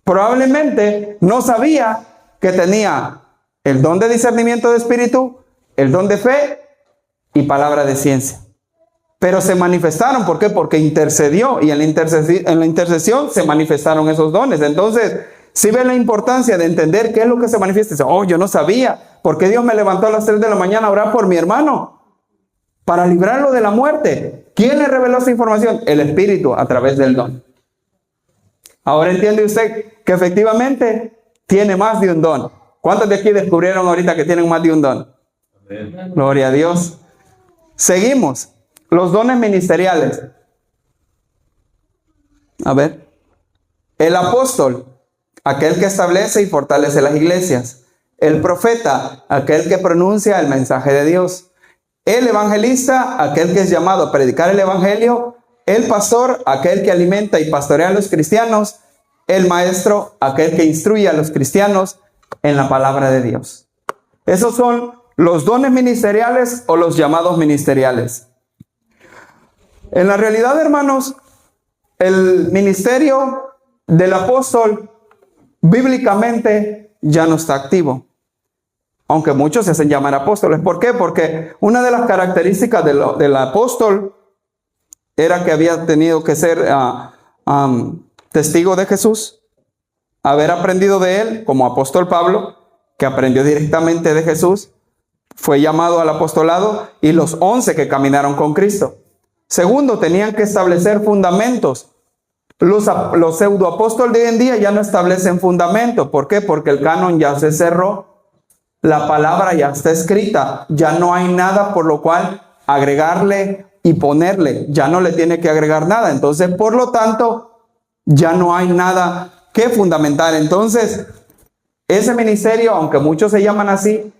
Probablemente no sabía que tenía el don de discernimiento de espíritu, el don de fe y palabra de ciencia. Pero se manifestaron, ¿por qué? Porque intercedió, y en la intercesión se manifestaron esos dones. Entonces, si ve la importancia de entender qué es lo que se manifiesta. Oh, yo no sabía, ¿por qué Dios me levantó a las 3 de la mañana a orar por mi hermano? Para librarlo de la muerte. ¿Quién le reveló esa información? El Espíritu, a través del don. Ahora entiende usted que efectivamente tiene más de un don. ¿Cuántos de aquí descubrieron ahorita que tienen más de un don? Amén. Gloria a Dios. Seguimos. Los dones ministeriales. A ver. El apóstol, aquel que establece y fortalece las iglesias. El profeta, aquel que pronuncia el mensaje de Dios. El evangelista, aquel que es llamado a predicar el evangelio. El pastor, aquel que alimenta y pastorea a los cristianos. El maestro, aquel que instruye a los cristianos en la palabra de Dios. Esos son los dones ministeriales o los llamados ministeriales. En la realidad, hermanos, el ministerio del apóstol bíblicamente ya no está activo. Aunque muchos se hacen llamar apóstoles. ¿Por qué? Porque una de las características del apóstol era que había tenido que ser testigo de Jesús, haber aprendido de él, como apóstol Pablo, que aprendió directamente de Jesús, fue llamado al apostolado, y los 11 que caminaron con Cristo. Segundo, tenían que establecer fundamentos. Los pseudoapóstoles de hoy en día ya no establecen fundamento. ¿Por qué? Porque el canon ya se cerró. La palabra ya está escrita. Ya no hay nada por lo cual agregarle y ponerle. Ya no le tiene que agregar nada. Entonces, por lo tanto, ya no hay nada que fundamentar. Entonces, ese ministerio, aunque muchos se llaman así,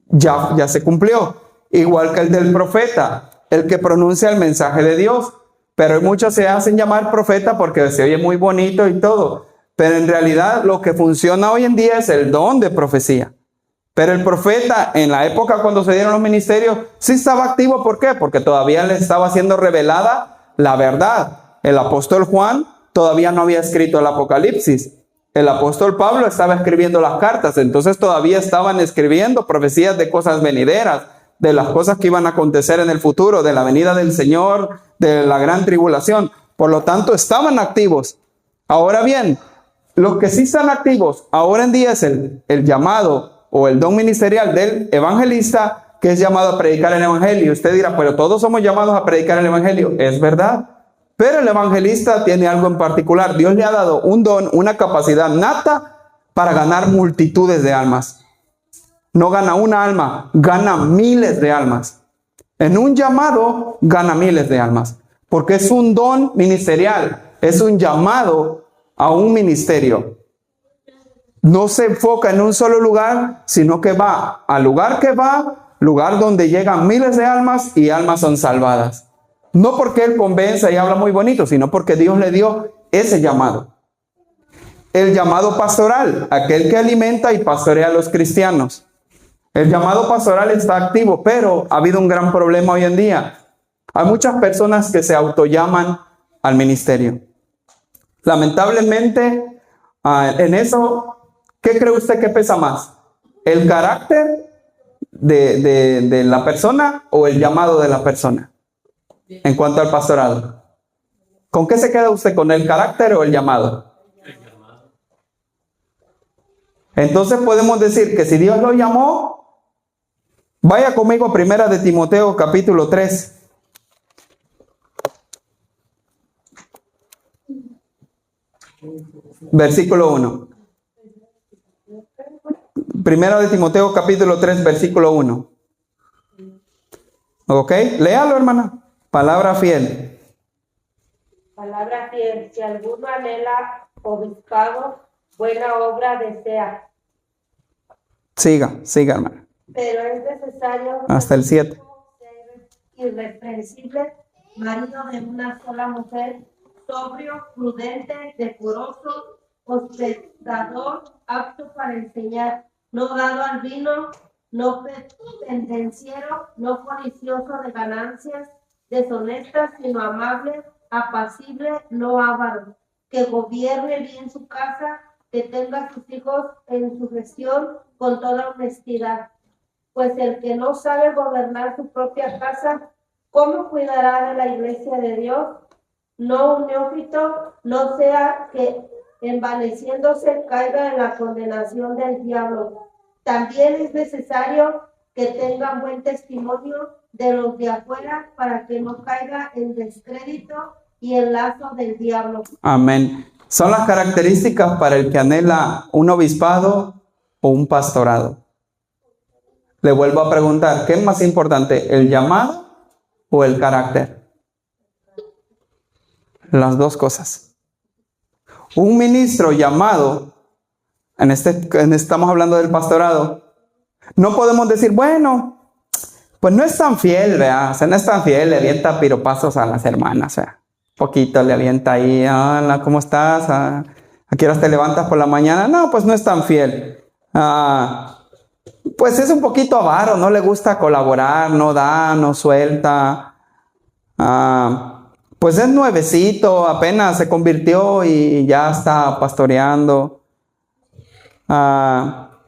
ya se cumplió. Igual que el del profeta, el que pronuncia el mensaje de Dios. Pero muchos se hacen llamar profeta porque se oye muy bonito y todo. Pero en realidad lo que funciona hoy en día es el don de profecía. Pero el profeta en la época cuando se dieron los ministerios sí estaba activo. ¿Por qué? Porque todavía le estaba siendo revelada la verdad. El apóstol Juan todavía no había escrito el Apocalipsis. El apóstol Pablo estaba escribiendo las cartas. Entonces todavía estaban escribiendo profecías de cosas venideras, de las cosas que iban a acontecer en el futuro, de la venida del Señor, de la gran tribulación. Por lo tanto, estaban activos. Ahora bien, los que sí están activos ahora en día es el llamado o el don ministerial del evangelista, que es llamado a predicar el evangelio. Usted dirá, pero todos somos llamados a predicar el evangelio. Es verdad. Pero el evangelista tiene algo en particular. Dios le ha dado un don, una capacidad nata para ganar multitudes de almas. No gana una alma, gana miles de almas. En un llamado gana miles de almas, porque es un don ministerial, es un llamado a un ministerio. No se enfoca en un solo lugar, sino que va al lugar que va, lugar donde llegan miles de almas y almas son salvadas. No porque él convenza y habla muy bonito, sino porque Dios le dio ese llamado. El llamado pastoral, aquel que alimenta y pastorea a los cristianos. El llamado pastoral está activo, pero ha habido un gran problema hoy en día. Hay muchas personas que se autollaman al ministerio. Lamentablemente, en eso, ¿qué cree usted que pesa más? ¿El carácter de la persona o el llamado de la persona? En cuanto al pastorado. ¿Con qué se queda usted? ¿Con el carácter o el llamado? Entonces podemos decir que si Dios lo llamó, vaya conmigo a Primera de Timoteo capítulo 3. Versículo 1. Primera de Timoteo capítulo 3, versículo 1. ¿Ok? Léalo, hermana. Palabra fiel. Palabra fiel. Si alguno anhela obispado, buena obra desea. Siga, hermana. Pero es necesario Hasta el 7. ser irreprensible, marido de una sola mujer, sobrio, prudente, decoroso, hospedador, apto para enseñar, no dado al vino, no pendenciero, no codicioso de ganancias deshonestas, sino amable, apacible, no avaro, que gobierne bien su casa, que tenga a sus hijos en su gestión con toda honestidad. Pues el que no sabe gobernar su propia casa, ¿cómo cuidará de la iglesia de Dios? No un neófito, no sea que envaneciéndose caiga en la condenación del diablo. También es necesario que tengan buen testimonio de los de afuera para que no caiga en descrédito y en lazo del diablo. Amén. Son las características para el que anhela un obispado o un pastorado. Le vuelvo a preguntar, ¿qué es más importante, el llamado o el carácter? Las dos cosas. Un ministro llamado, estamos hablando del pastorado, no podemos decir, bueno, pues no es tan fiel, ¿verdad? O sea, no es tan fiel, le avienta piropazos a las hermanas, o sea, poquito le avienta ahí, hola, ¿cómo estás? ¿A qué horas te levantas por la mañana? No, pues no es tan fiel. Pues es un poquito avaro, no le gusta colaborar, no da, no suelta. Pues es nuevecito, apenas se convirtió y ya está pastoreando.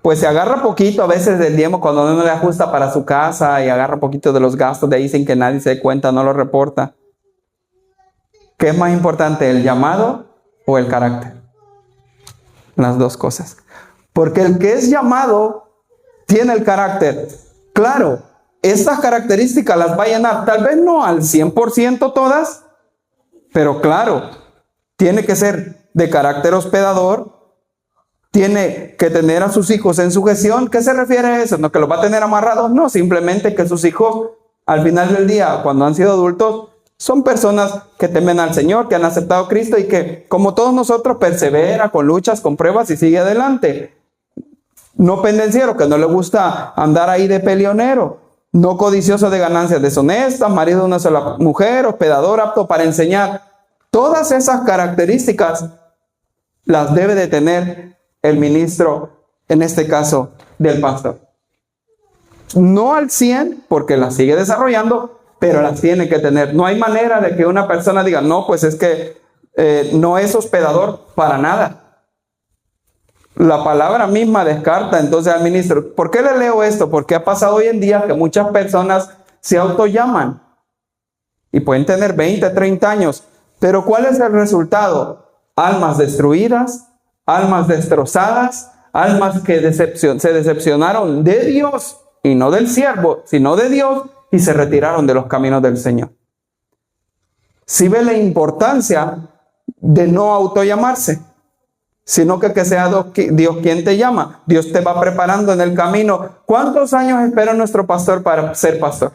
pues se agarra poquito a veces del diezmo cuando uno le ajusta para su casa y agarra poquito de los gastos de ahí sin que nadie se dé cuenta, no lo reporta. ¿Qué es más importante, el llamado o el carácter? Las dos cosas. Porque el que es llamado tiene el carácter. Claro, estas características las va a llenar, tal vez no al 100% todas, pero claro, tiene que ser de carácter hospedador, tiene que tener a sus hijos en sujeción. ¿Qué se refiere a eso? ¿No que los va a tener amarrados? No, simplemente que sus hijos al final del día, cuando han sido adultos, son personas que temen al Señor, que han aceptado a Cristo y que, como todos nosotros, persevera con luchas, con pruebas y sigue adelante. No pendenciero, que no le gusta andar ahí de peleonero, no codicioso de ganancias deshonestas, marido de una sola mujer, hospedador, apto para enseñar. Todas esas características las debe de tener el ministro, en este caso, del pastor. No al 100, porque las sigue desarrollando, pero las tiene que tener. No hay manera de que una persona diga, no, pues es que no es hospedador para nada. La palabra misma descarta entonces al ministro. ¿Por qué le leo esto? Porque ha pasado hoy en día que muchas personas se autollaman y pueden tener 20, 30 años. Pero ¿cuál es el resultado? Almas destruidas, almas destrozadas, almas que se decepcionaron de Dios y no del siervo, sino de Dios, y se retiraron de los caminos del Señor. Si ve la importancia de no autollamarse, sino que sea Dios quien te llama. Dios te va preparando en el camino. ¿Cuántos años espera nuestro pastor para ser pastor?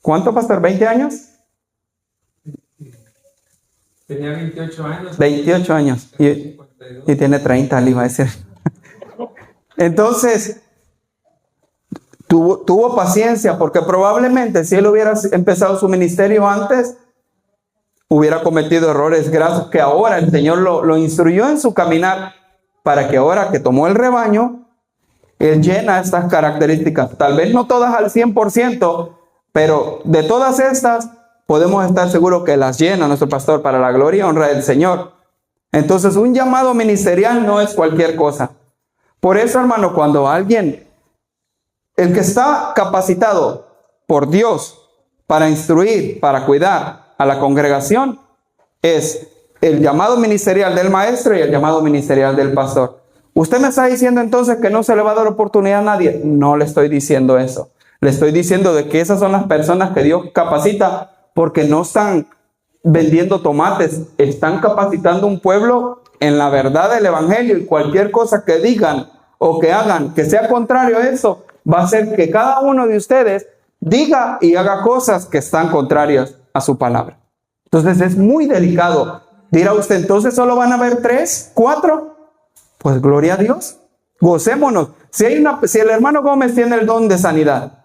¿Cuánto, pastor? ¿20 años? Tenía 28 años. 28 años. Y tiene 30, le iba a decir. Entonces, tuvo paciencia, porque probablemente si él hubiera empezado su ministerio antes, hubiera cometido errores grasos que ahora el Señor lo instruyó en su caminar, para que ahora que tomó el rebaño, él llena estas características. Tal vez no todas al 100%, pero de todas estas podemos estar seguros que las llena nuestro pastor para la gloria y honra del Señor. Entonces, un llamado ministerial no es cualquier cosa. Por eso, hermano, cuando alguien, el que está capacitado por Dios para instruir, para cuidar a la congregación, es el llamado ministerial del maestro y el llamado ministerial del pastor. ¿Usted me está diciendo entonces que no se le va a dar oportunidad a nadie? No le estoy diciendo eso. Le estoy diciendo de que esas son las personas que Dios capacita, porque no están vendiendo tomates, están capacitando un pueblo en la verdad del evangelio, y cualquier cosa que digan o que hagan que sea contrario a eso, va a hacer que cada uno de ustedes diga y haga cosas que están contrarias a su palabra. Entonces es muy delicado. Dirá usted, entonces solo van a haber 3, 4. Pues gloria a Dios, gocémonos. Si el hermano Gómez tiene el don de sanidad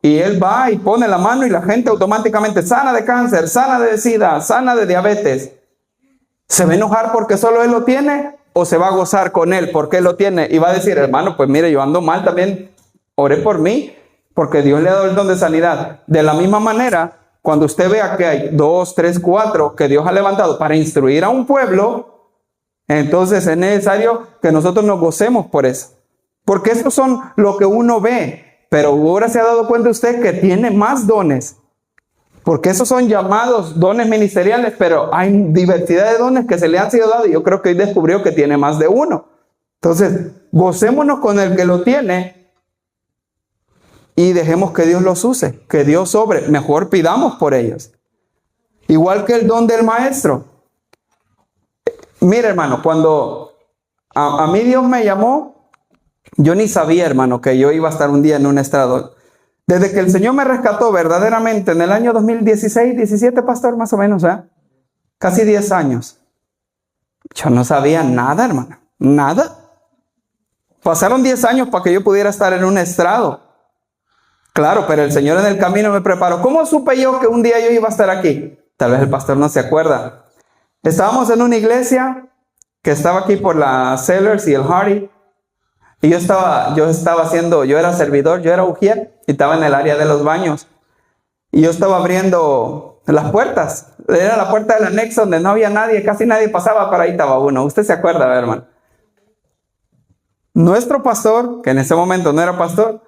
y él va y pone la mano y la gente automáticamente sana de cáncer, sana de sida, sana de diabetes, ¿se va a enojar porque solo él lo tiene? ¿O se va a gozar con él porque él lo tiene? Y va a decir, hermano, pues mire, yo ando mal también, oré por mí, porque Dios le ha dado el don de sanidad. De la misma manera, cuando usted vea que hay 2, 3, 4 que Dios ha levantado para instruir a un pueblo, entonces es necesario que nosotros nos gocemos por eso. Porque esos son lo que uno ve. Pero ahora se ha dado cuenta usted que tiene más dones. Porque esos son llamados dones ministeriales, pero hay diversidad de dones que se le han sido dados. Y yo creo que hoy descubrió que tiene más de uno. Entonces, gocémonos con el que lo tiene y dejemos que Dios los use, que Dios sobre. Mejor pidamos por ellos. Igual que el don del maestro. Mire, hermano, cuando a mí Dios me llamó, yo ni sabía, hermano, que yo iba a estar un día en un estrado. Desde que el Señor me rescató verdaderamente en el año 2016, 17, pastor, más o menos, casi 10 años. Yo no sabía nada, hermano, nada. Pasaron 10 años para que yo pudiera estar en un estrado. Claro, pero el Señor en el camino me preparó. ¿Cómo supe yo que un día yo iba a estar aquí? Tal vez el pastor no se acuerda. Estábamos en una iglesia que estaba aquí por la Sellers y el Hardy. Y yo era servidor, yo era ujier y estaba en el área de los baños. Y yo estaba abriendo las puertas Era la puerta del anexo donde no había nadie, casi nadie pasaba, pero ahí estaba uno. Usted se acuerda, hermano. Nuestro pastor, que en ese momento no era pastor,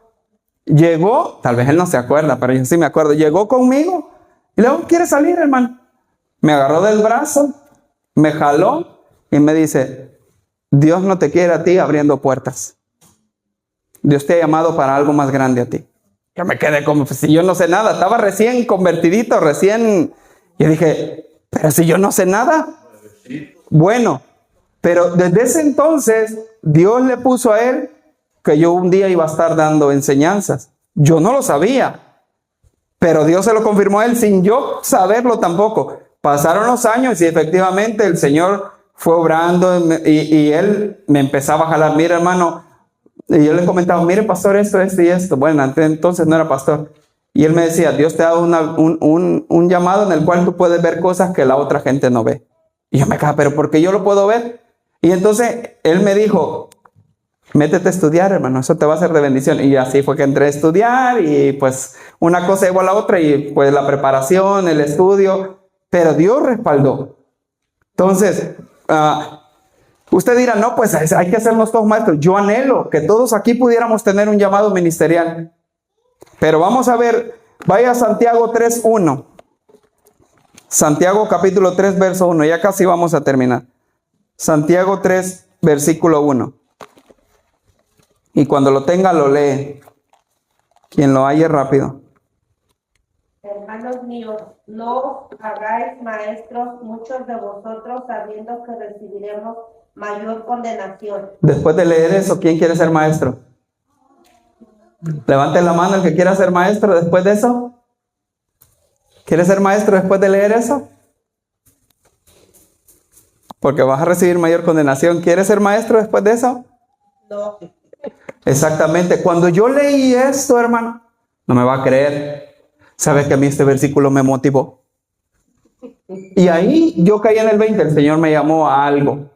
llegó, tal vez él no se acuerda, pero yo sí me acuerdo, llegó conmigo y le digo, ¿quieres salir, hermano? Me agarró del brazo, me jaló y me dice, Dios no te quiere a ti abriendo puertas. Dios te ha llamado para algo más grande a ti. Yo me quedé como, pues, si yo no sé nada, estaba recién convertidito, recién, y dije, pero si yo no sé nada. Bueno, pero desde ese entonces, Dios le puso a él que yo un día iba a estar dando enseñanzas. Yo no lo sabía, pero Dios se lo confirmó a él sin yo saberlo tampoco. Pasaron los años y efectivamente el Señor fue obrando y él me empezaba a jalar, mira hermano, y yo le comentaba, mire pastor, esto y esto. Bueno, entonces no era pastor. Y él me decía, Dios te ha dado un llamado en el cual tú puedes ver cosas que la otra gente no ve. Y yo me quedaba, pero ¿por qué yo lo puedo ver? Y entonces él me dijo, métete a estudiar, hermano, eso te va a ser de bendición. Y así fue que entré a estudiar y pues una cosa igual a la otra y pues la preparación, el estudio, pero Dios respaldó. Entonces, usted dirá, no, pues hay que hacernos todos maestros. Yo anhelo que todos aquí pudiéramos tener un llamado ministerial. Pero vamos a ver, vaya a Santiago 3:1. Santiago capítulo 3, verso 1. Ya casi vamos a terminar. Santiago 3, versículo 1. Y cuando lo tenga, lo lee. Quien lo halle rápido. Hermanos míos, no os hagáis maestros muchos de vosotros, sabiendo que recibiremos mayor condenación. Después de leer eso, ¿quién quiere ser maestro? Levante la mano el que quiera ser maestro después de eso. ¿Quiere ser maestro después de leer eso? Porque vas a recibir mayor condenación. ¿Quieres ser maestro después de eso? No. Exactamente. Cuando yo leí esto, hermano, no me va a creer. ¿Sabe que a mí este versículo me motivó? Y ahí yo caí en el 20. El Señor me llamó a algo.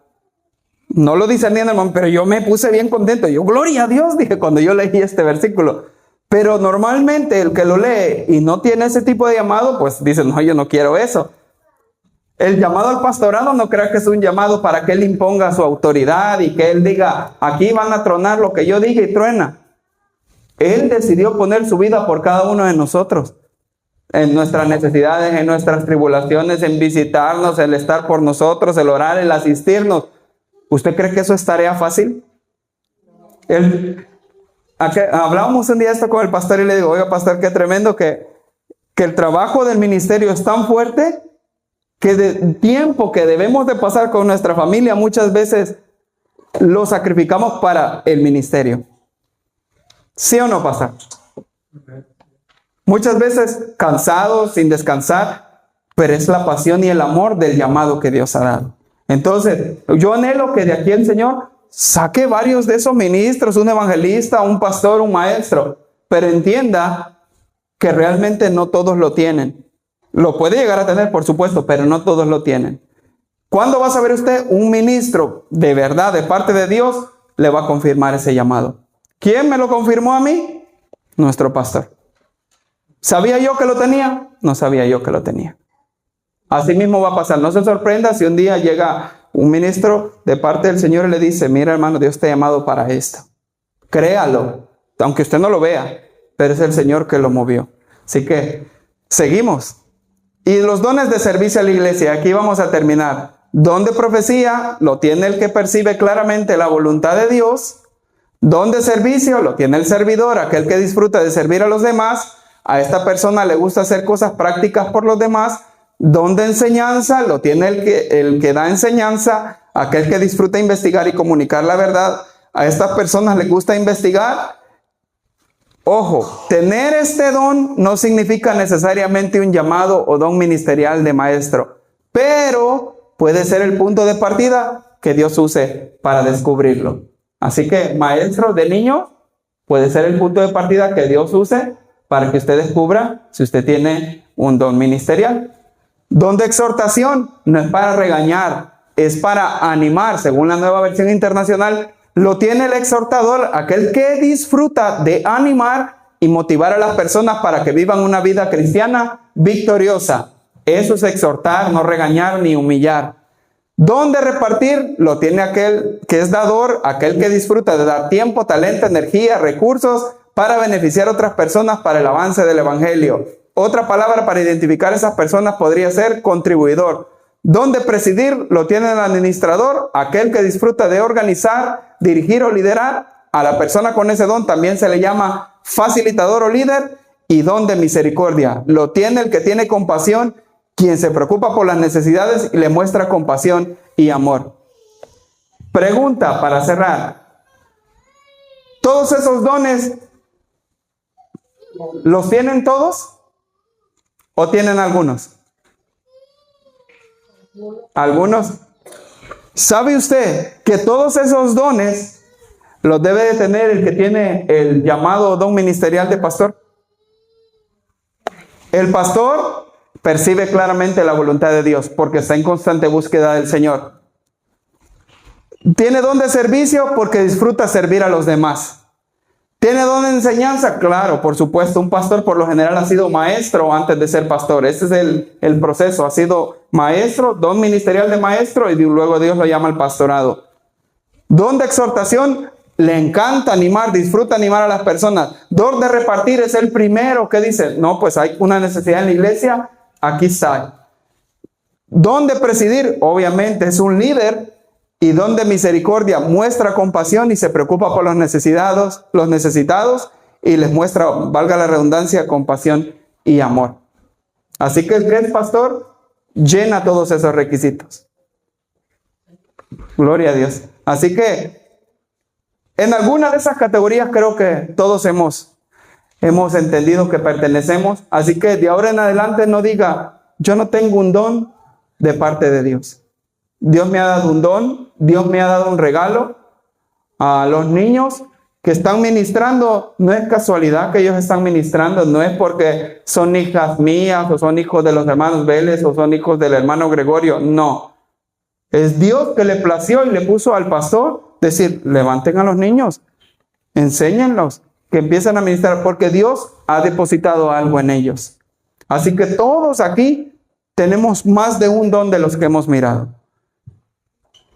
No lo discerniendo, hermano, pero yo me puse bien contento. Yo, gloria a Dios, dije cuando yo leí este versículo. Pero normalmente el que lo lee y no tiene ese tipo de llamado, pues dice, no, yo no quiero eso. El llamado al pastorado no crea que es un llamado para que él imponga su autoridad y que él diga, aquí van a tronar lo que yo diga y truena. Él decidió poner su vida por cada uno de nosotros. En nuestras necesidades, en nuestras tribulaciones, en visitarnos, el estar por nosotros, el orar, el asistirnos. ¿Usted cree que eso es tarea fácil? Hablábamos un día esto con el pastor y le digo, oiga pastor, qué tremendo que el trabajo del ministerio es tan fuerte que de tiempo que debemos de pasar con nuestra familia muchas veces lo sacrificamos para el ministerio. ¿Sí o no pasa? Muchas veces cansados, sin descansar, pero es la pasión y el amor del llamado que Dios ha dado. Entonces, yo anhelo que de aquí el Señor saque varios de esos ministros, un evangelista, un pastor, un maestro, pero entienda que realmente no todos lo tienen. Lo puede llegar a tener, por supuesto, pero no todos lo tienen. ¿Cuándo va a saber usted un ministro de verdad, de parte de Dios, le va a confirmar ese llamado? ¿Quién me lo confirmó a mí? Nuestro pastor. ¿Sabía yo que lo tenía? No sabía yo que lo tenía. Así mismo va a pasar. No se sorprenda si un día llega un ministro de parte del Señor y le dice, mira hermano, Dios te ha llamado para esto. Créalo, aunque usted no lo vea, pero es el Señor que lo movió. Así que seguimos. Y los dones de servicio a la iglesia, aquí vamos a terminar. Don de profecía lo tiene el que percibe claramente la voluntad de Dios. Don de servicio lo tiene el servidor, aquel que disfruta de servir a los demás. A esta persona le gusta hacer cosas prácticas por los demás. Don de enseñanza lo tiene el que da enseñanza, aquel que disfruta investigar y comunicar la verdad. A estas personas les gusta investigar. Ojo, tener este don no significa necesariamente un llamado o don ministerial de maestro, pero puede ser el punto de partida que Dios use para descubrirlo. Así que maestro de niños puede ser el punto de partida que Dios use para que usted descubra si usted tiene un don ministerial. Don de exhortación no es para regañar, es para animar, según la Nueva Versión Internacional. Lo tiene el exhortador, aquel que disfruta de animar y motivar a las personas para que vivan una vida cristiana victoriosa. Eso es exhortar, no regañar ni humillar. Don de repartir lo tiene aquel que es dador, aquel que disfruta de dar tiempo, talento, energía, recursos para beneficiar a otras personas para el avance del evangelio. Otra palabra para identificar a esas personas podría ser contribuidor. Don de presidir lo tiene el administrador, aquel que disfruta de organizar, dirigir o liderar. A la persona con ese don también se le llama facilitador o líder. Y don de misericordia lo tiene el que tiene compasión, quien se preocupa por las necesidades y le muestra compasión y amor. Pregunta para cerrar. ¿Todos esos dones los tienen todos o tienen algunos? ¿Algunos? ¿Sabe usted que todos esos dones los debe de tener el que tiene el llamado don ministerial de pastor? El pastor percibe claramente la voluntad de Dios porque está en constante búsqueda del Señor. Tiene don de servicio porque disfruta servir a los demás. ¿Tiene don de enseñanza? Claro, por supuesto. Un pastor por lo general ha sido maestro antes de ser pastor. Ese es el proceso. Ha sido maestro, don ministerial de maestro y luego Dios lo llama al pastorado. Don de exhortación. Le encanta animar, disfruta animar a las personas. Don de repartir es el primero que dice, no, pues hay una necesidad en la iglesia, aquí está. Don de presidir, obviamente es un líder. Y don de misericordia, muestra compasión y se preocupa por los necesitados y les muestra, valga la redundancia, compasión y amor. Así que el que es pastor llena todos esos requisitos. Gloria a Dios. Así que en alguna de esas categorías creo que todos hemos entendido que pertenecemos. Así que de ahora en adelante no diga, yo no tengo un don de parte de Dios. Dios me ha dado un don, Dios me ha dado un regalo. A los niños que están ministrando, no es casualidad que ellos están ministrando, no es porque son hijas mías o son hijos de los hermanos Vélez o son hijos del hermano Gregorio, no. Es Dios que le plació y le puso al pastor decir, levanten a los niños, enséñenlos, que empiecen a ministrar, porque Dios ha depositado algo en ellos. Así que todos aquí tenemos más de un don de los que hemos mirado.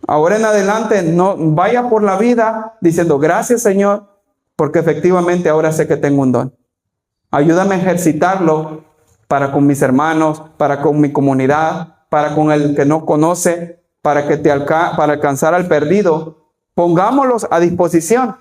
Ahora en adelante no vaya por la vida diciendo gracias Señor, porque efectivamente ahora sé que tengo un don. Ayúdame a ejercitarlo para con mis hermanos, para con mi comunidad, para con el que no conoce, para alcanzar al perdido. Pongámoslos a disposición.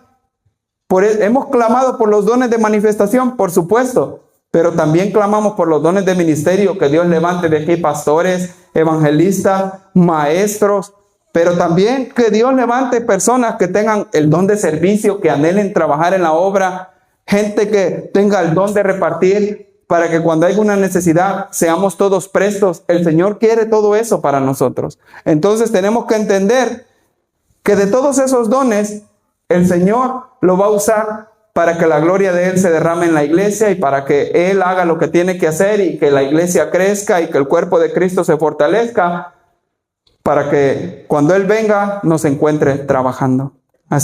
Hemos clamado por los dones de manifestación, por supuesto, pero también clamamos por los dones de ministerio, que Dios levante de aquí pastores, evangelistas, maestros, pero también que Dios levante personas que tengan el don de servicio, que anhelen trabajar en la obra, gente que tenga el don de repartir, para que cuando haya una necesidad seamos todos prestos. El Señor quiere todo eso para nosotros. Entonces tenemos que entender que de todos esos dones, el Señor lo va a usar para que la gloria de Él se derrame en la iglesia y para que Él haga lo que tiene que hacer y que la iglesia crezca y que el cuerpo de Cristo se fortalezca, para que cuando Él venga nos encuentre trabajando.